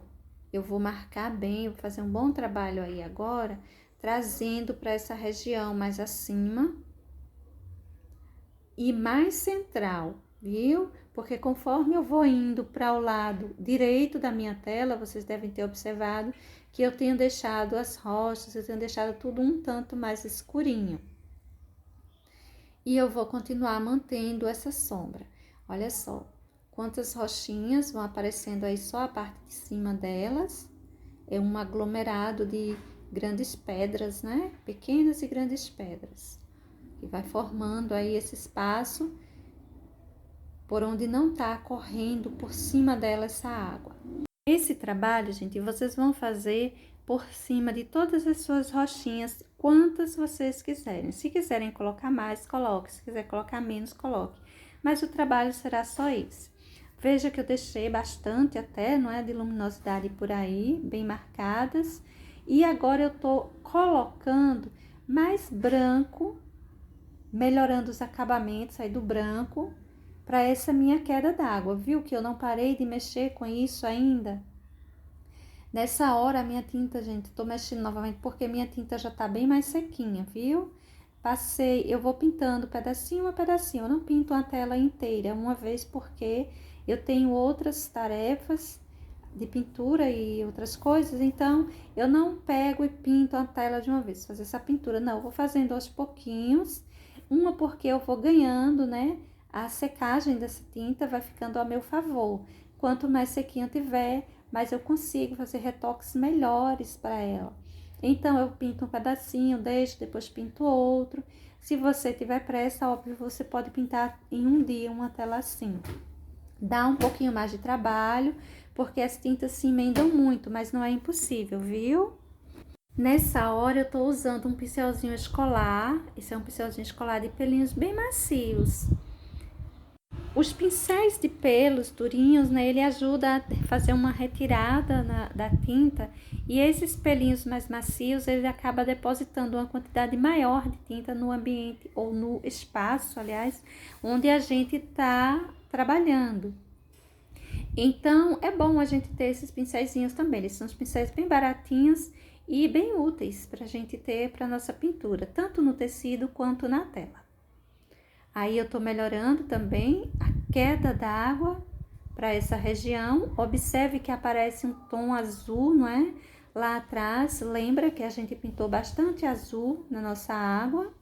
eu vou marcar bem, vou fazer um bom trabalho aí agora, trazendo para essa região mais acima e mais central, viu? Porque conforme eu vou indo para o lado direito da minha tela, vocês devem ter observado que eu tenho deixado as rochas, eu tenho deixado tudo um tanto mais escurinho. E eu vou continuar mantendo essa sombra. Olha só, quantas rochinhas vão aparecendo aí, só a parte de cima delas. É um aglomerado de grandes pedras, né? Pequenas e grandes pedras. Que vai formando aí esse espaço por onde não tá correndo por cima dela essa água. Esse trabalho, gente, vocês vão fazer por cima de todas as suas rochinhas, quantas vocês quiserem. Se quiserem colocar mais, coloque. Se quiser colocar menos, coloque. Mas o trabalho será só esse. Veja que eu deixei bastante até, não é, de luminosidade por aí, bem marcadas. E agora eu tô colocando mais branco, melhorando os acabamentos aí do branco, para essa minha queda d'água. Viu que eu não parei de mexer com isso ainda? Nessa hora, a minha tinta, gente, tô mexendo novamente porque minha tinta já tá bem mais sequinha, viu? Passei, eu vou pintando pedacinho a pedacinho, eu não pinto a tela inteira, uma vez porque eu tenho outras tarefas de pintura e outras coisas, então eu não pego e pinto a tela de uma vez, fazer essa pintura, não, eu vou fazendo aos pouquinhos, uma porque eu vou ganhando, né, a secagem dessa tinta vai ficando a meu favor, quanto mais sequinha tiver, mais eu consigo fazer retoques melhores para ela. Então, eu pinto um pedacinho, deixo, depois pinto outro. Se você tiver pressa, óbvio, você pode pintar em um dia uma tela assim. Dá um pouquinho mais de trabalho, porque as tintas se emendam muito, mas não é impossível, viu? Nessa hora eu tô usando um pincelzinho escolar. Esse é um pincelzinho escolar de pelinhos bem macios. Os pincéis de pelos durinhos, né, ele ajuda a fazer uma retirada da tinta e esses pelinhos mais macios, ele acaba depositando uma quantidade maior de tinta no ambiente ou no espaço, aliás, onde a gente está trabalhando. Então, é bom a gente ter esses pincéisinhos também, eles são os pincéis bem baratinhos e bem úteis para a gente ter para nossa pintura, tanto no tecido quanto na tela. Aí eu tô melhorando também a queda d'água para essa região. Observe que aparece um tom azul, não é? Lá atrás, lembra que a gente pintou bastante azul na nossa água.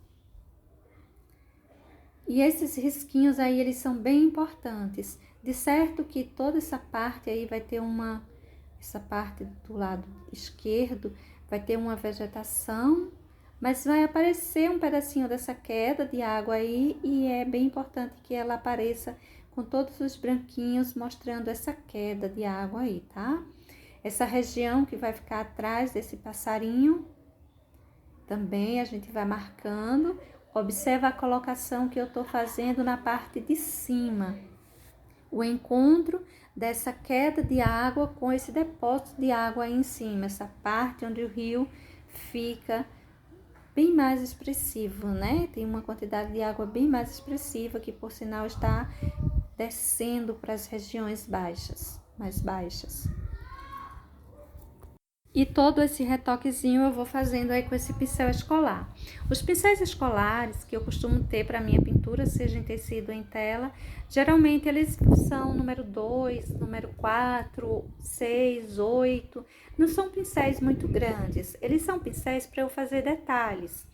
E esses risquinhos aí, eles são bem importantes. De certo que toda essa parte aí vai ter essa parte do lado esquerdo, vai ter uma vegetação, mas vai aparecer um pedacinho dessa queda de água aí e é bem importante que ela apareça com todos os branquinhos mostrando essa queda de água aí, tá? Essa região que vai ficar atrás desse passarinho, também a gente vai marcando. Observa a colocação que eu tô fazendo na parte de cima. O encontro dessa queda de água com esse depósito de água aí em cima, essa parte onde o rio fica bem mais expressivo, né? Tem uma quantidade de água bem mais expressiva que, por sinal, está descendo para as regiões baixas, mais baixas. E todo esse retoquezinho eu vou fazendo aí com esse pincel escolar. Os pincéis escolares que eu costumo ter para minha pintura, seja em tecido ou em tela, geralmente eles são número 2, número 4, 6, 8. Não são pincéis muito grandes, eles são pincéis para eu fazer detalhes.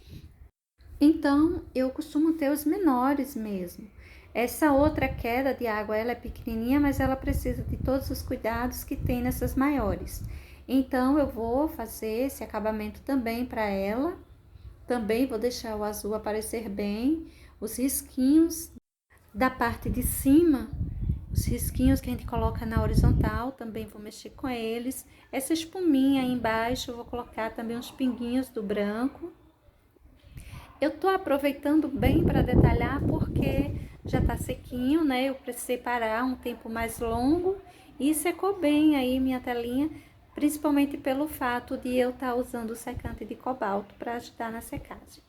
Então, eu costumo ter os menores mesmo. Essa outra queda de água, ela é pequenininha, mas ela precisa de todos os cuidados que tem nessas maiores. Então, eu vou fazer esse acabamento também para ela. Também vou deixar o azul aparecer bem. Os risquinhos da parte de cima, os risquinhos que a gente coloca na horizontal, também vou mexer com eles. Essa espuminha aí embaixo, eu vou colocar também uns pinguinhos do branco. Eu tô aproveitando bem para detalhar porque já tá sequinho, né? Eu precisei parar um tempo mais longo e secou bem aí minha telinha, principalmente pelo fato de eu estar usando o secante de cobalto para ajudar na secagem.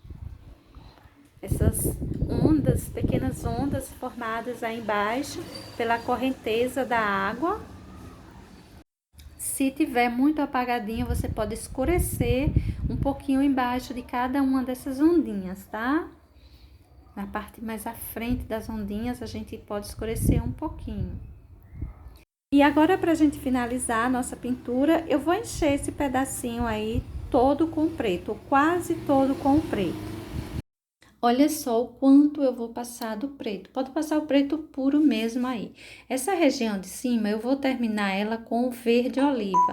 Essas ondas, pequenas ondas formadas aí embaixo pela correnteza da água. Se tiver muito apagadinho, você pode escurecer um pouquinho embaixo de cada uma dessas ondinhas, tá? Na parte mais à frente das ondinhas, a gente pode escurecer um pouquinho. E agora, pra gente finalizar a nossa pintura, eu vou encher esse pedacinho aí todo com preto, ou quase todo com preto. Olha só o quanto eu vou passar do preto. Pode passar o preto puro mesmo aí. Essa região de cima, eu vou terminar ela com o verde oliva.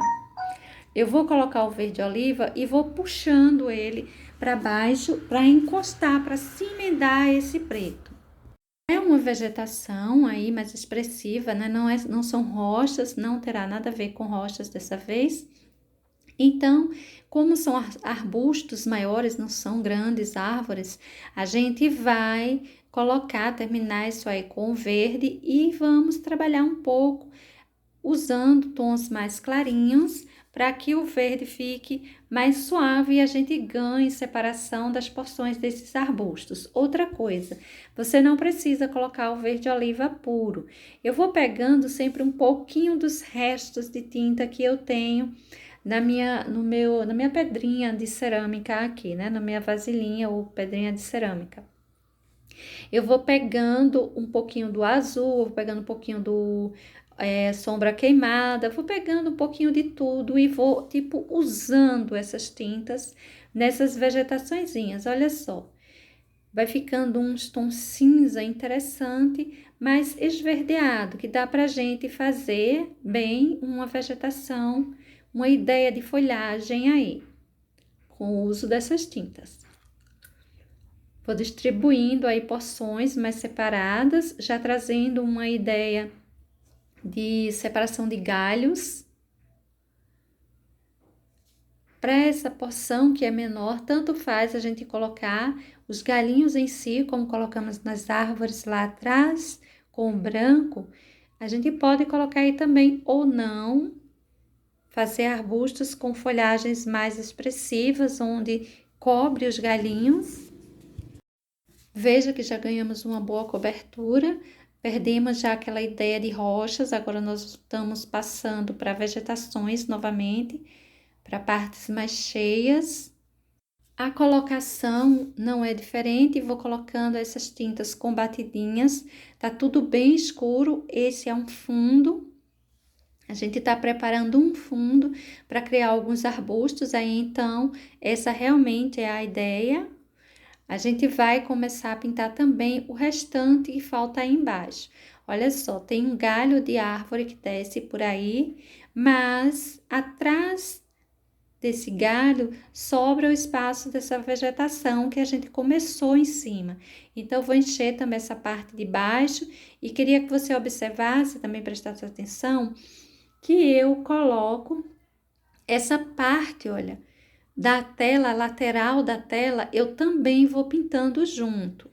Eu vou colocar o verde oliva e vou puxando ele para baixo para encostar, para se emendar esse preto. É uma vegetação aí mais expressiva, né? Não são rochas, não terá nada a ver com rochas dessa vez. Então, como são arbustos maiores, não são grandes árvores, a gente vai terminar isso aí com verde e vamos trabalhar um pouco usando tons mais clarinhos para que o verde fique mais suave e a gente ganhe separação das porções desses arbustos. Outra coisa, você não precisa colocar o verde oliva puro. Eu vou pegando sempre um pouquinho dos restos de tinta que eu tenho na minha pedrinha de cerâmica aqui, né? Na minha vasilhinha ou pedrinha de cerâmica. Eu vou pegando um pouquinho do azul, vou pegando um pouquinho do sombra queimada, vou pegando um pouquinho de tudo e vou, tipo, usando essas tintas nessas vegetaçõezinhas. Olha só, vai ficando uns tons cinza interessante, mas esverdeado, que dá pra gente fazer bem uma vegetação, uma ideia de folhagem aí, com o uso dessas tintas. Vou distribuindo aí porções mais separadas, já trazendo uma ideia de separação de galhos. Para essa porção que é menor, tanto faz a gente colocar os galhinhos em si, como colocamos nas árvores lá atrás, com o branco. A gente pode colocar aí também ou não, fazer arbustos com folhagens mais expressivas, onde cobre os galhinhos. Veja que já ganhamos uma boa cobertura, perdemos já aquela ideia de rochas, agora nós estamos passando para vegetações novamente, para partes mais cheias. A colocação não é diferente, vou colocando essas tintas com batidinhas, tá tudo bem escuro, esse é um fundo. A gente está preparando um fundo para criar alguns arbustos, aí então essa realmente é a ideia. A gente vai começar a pintar também o restante que falta aí embaixo. Olha só, tem um galho de árvore que desce por aí, mas atrás desse galho sobra o espaço dessa vegetação que a gente começou em cima. Então, vou encher também essa parte de baixo e queria que você observasse, também prestasse atenção, que eu coloco essa parte, olha, da tela, lateral da tela, eu também vou pintando junto,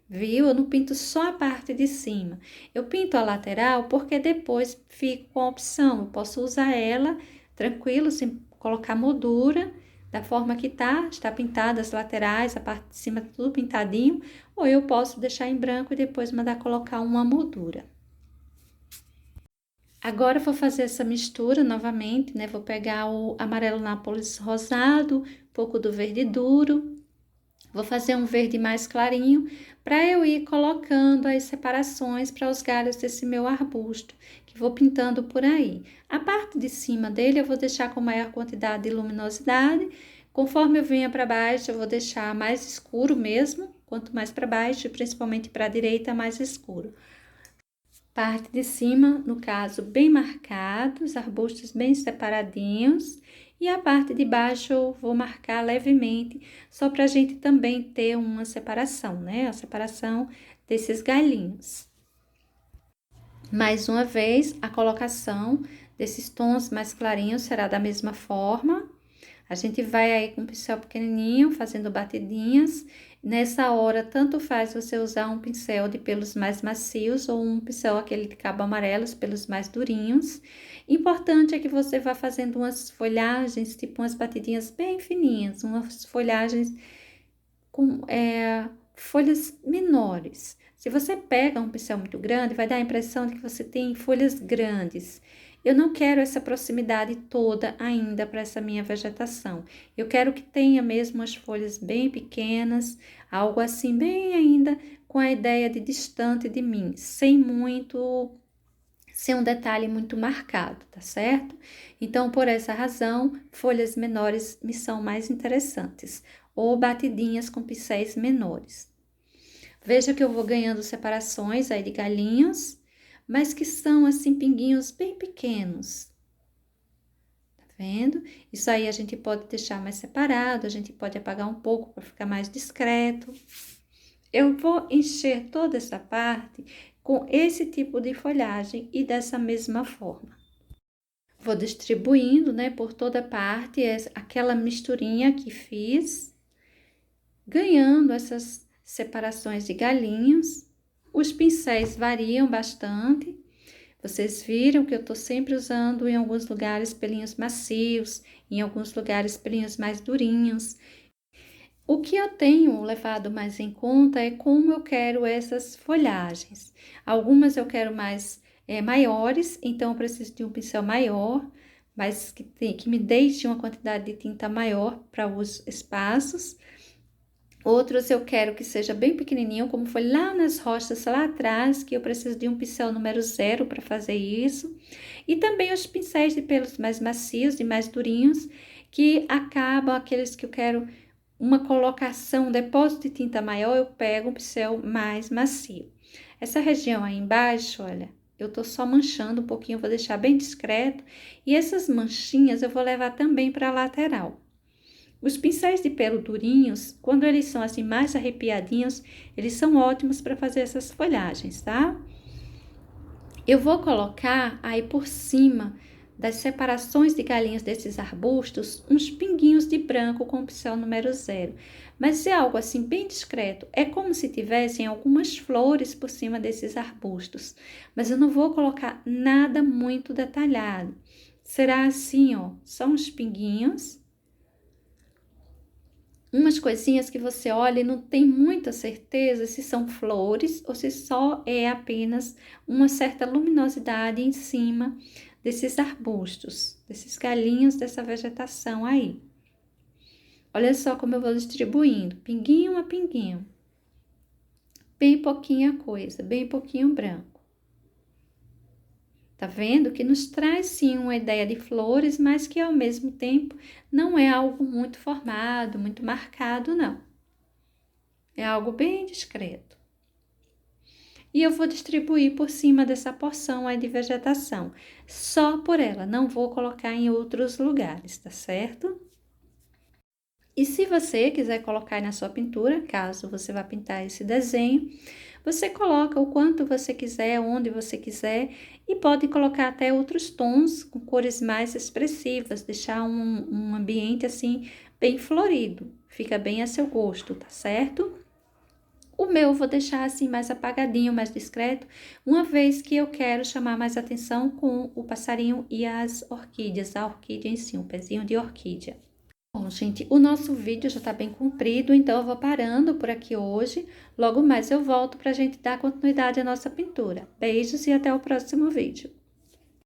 viu? Eu não pinto só a parte de cima. Eu pinto a lateral porque depois fico com a opção, eu posso usar ela tranquilo, sem colocar moldura, da forma que está pintada as laterais, a parte de cima tudo pintadinho, ou eu posso deixar em branco e depois mandar colocar uma moldura. Agora eu vou fazer essa mistura novamente, né? Vou pegar o amarelo Nápoles rosado, um pouco do verde duro. Vou fazer um verde mais clarinho para eu ir colocando as separações para os galhos desse meu arbusto, que vou pintando por aí. A parte de cima dele eu vou deixar com maior quantidade de luminosidade. Conforme eu venha para baixo, eu vou deixar mais escuro mesmo. Quanto mais para baixo, principalmente para a direita, mais escuro. Parte de cima, no caso, bem marcados, arbustos bem separadinhos. E a parte de baixo eu vou marcar levemente, só para a gente também ter uma separação, né? A separação desses galhinhos. Mais uma vez, a colocação desses tons mais clarinhos será da mesma forma. A gente vai aí com um pincel pequenininho, fazendo batidinhas. Nessa hora, tanto faz você usar um pincel de pelos mais macios ou um pincel aquele de cabo amarelo, os pelos mais durinhos. Importante é que você vá fazendo umas folhagens, tipo umas batidinhas bem fininhas, umas folhagens com folhas menores. Se você pega um pincel muito grande, vai dar a impressão de que você tem folhas grandes. Eu não quero essa proximidade toda ainda para essa minha vegetação. Eu quero que tenha mesmo as folhas bem pequenas, algo assim bem ainda com a ideia de distante de mim, sem um detalhe muito marcado, tá certo? Então, por essa razão, folhas menores me são mais interessantes, ou batidinhas com pincéis menores. Veja que eu vou ganhando separações aí de galhinhos, mas que são assim pinguinhos bem pequenos. Tá vendo? Isso aí a gente pode deixar mais separado, a gente pode apagar um pouco para ficar mais discreto. Eu vou encher toda essa parte com esse tipo de folhagem e dessa mesma forma. Vou distribuindo, né, por toda parte aquela misturinha que fiz, ganhando essas separações de galhinhos. Os pincéis variam bastante. Vocês viram que eu tô sempre usando em alguns lugares pelinhos macios, em alguns lugares pelinhos mais durinhos. O que eu tenho levado mais em conta é como eu quero essas folhagens. Algumas eu quero mais maiores, então eu preciso de um pincel maior, mas que me deixe uma quantidade de tinta maior para os espaços. Outros eu quero que seja bem pequenininho, como foi lá nas rochas lá atrás, que eu preciso de um pincel número 0 para fazer isso. E também os pincéis de pelos mais macios e mais durinhos, que acabam aqueles que eu quero uma colocação, um depósito de tinta maior, eu pego um pincel mais macio. Essa região aí embaixo, olha, eu tô só manchando um pouquinho, vou deixar bem discreto. E essas manchinhas eu vou levar também para a lateral. Os pincéis de pelo durinhos, quando eles são assim mais arrepiadinhos, eles são ótimos para fazer essas folhagens, tá? Eu vou colocar aí por cima das separações de galinhas desses arbustos, uns pinguinhos de branco com o pincel número 0. Mas é algo assim bem discreto, é como se tivessem algumas flores por cima desses arbustos. Mas eu não vou colocar nada muito detalhado. Será assim, ó, só uns pinguinhos. Umas coisinhas que você olha e não tem muita certeza se são flores ou se só é apenas uma certa luminosidade em cima desses arbustos, desses galhinhos dessa vegetação aí. Olha só como eu vou distribuindo, pinguinho a pinguinho. Bem pouquinha coisa, bem pouquinho branco. Tá vendo que nos traz sim uma ideia de flores, mas que ao mesmo tempo não é algo muito formado, muito marcado, não. É algo bem discreto. E eu vou distribuir por cima dessa porção aí de vegetação, só por ela, não vou colocar em outros lugares, tá certo? E se você quiser colocar aí na sua pintura, caso você vá pintar esse desenho, você coloca o quanto você quiser, onde você quiser, e pode colocar até outros tons com cores mais expressivas, deixar um ambiente assim bem florido, fica bem a seu gosto, tá certo? O meu eu vou deixar assim mais apagadinho, mais discreto, uma vez que eu quero chamar mais atenção com o passarinho e as orquídeas, a orquídea em si, um pezinho de orquídea. Bom, gente, o nosso vídeo já tá bem comprido, então eu vou parando por aqui hoje. Logo mais eu volto pra gente dar continuidade à nossa pintura. Beijos e até o próximo vídeo.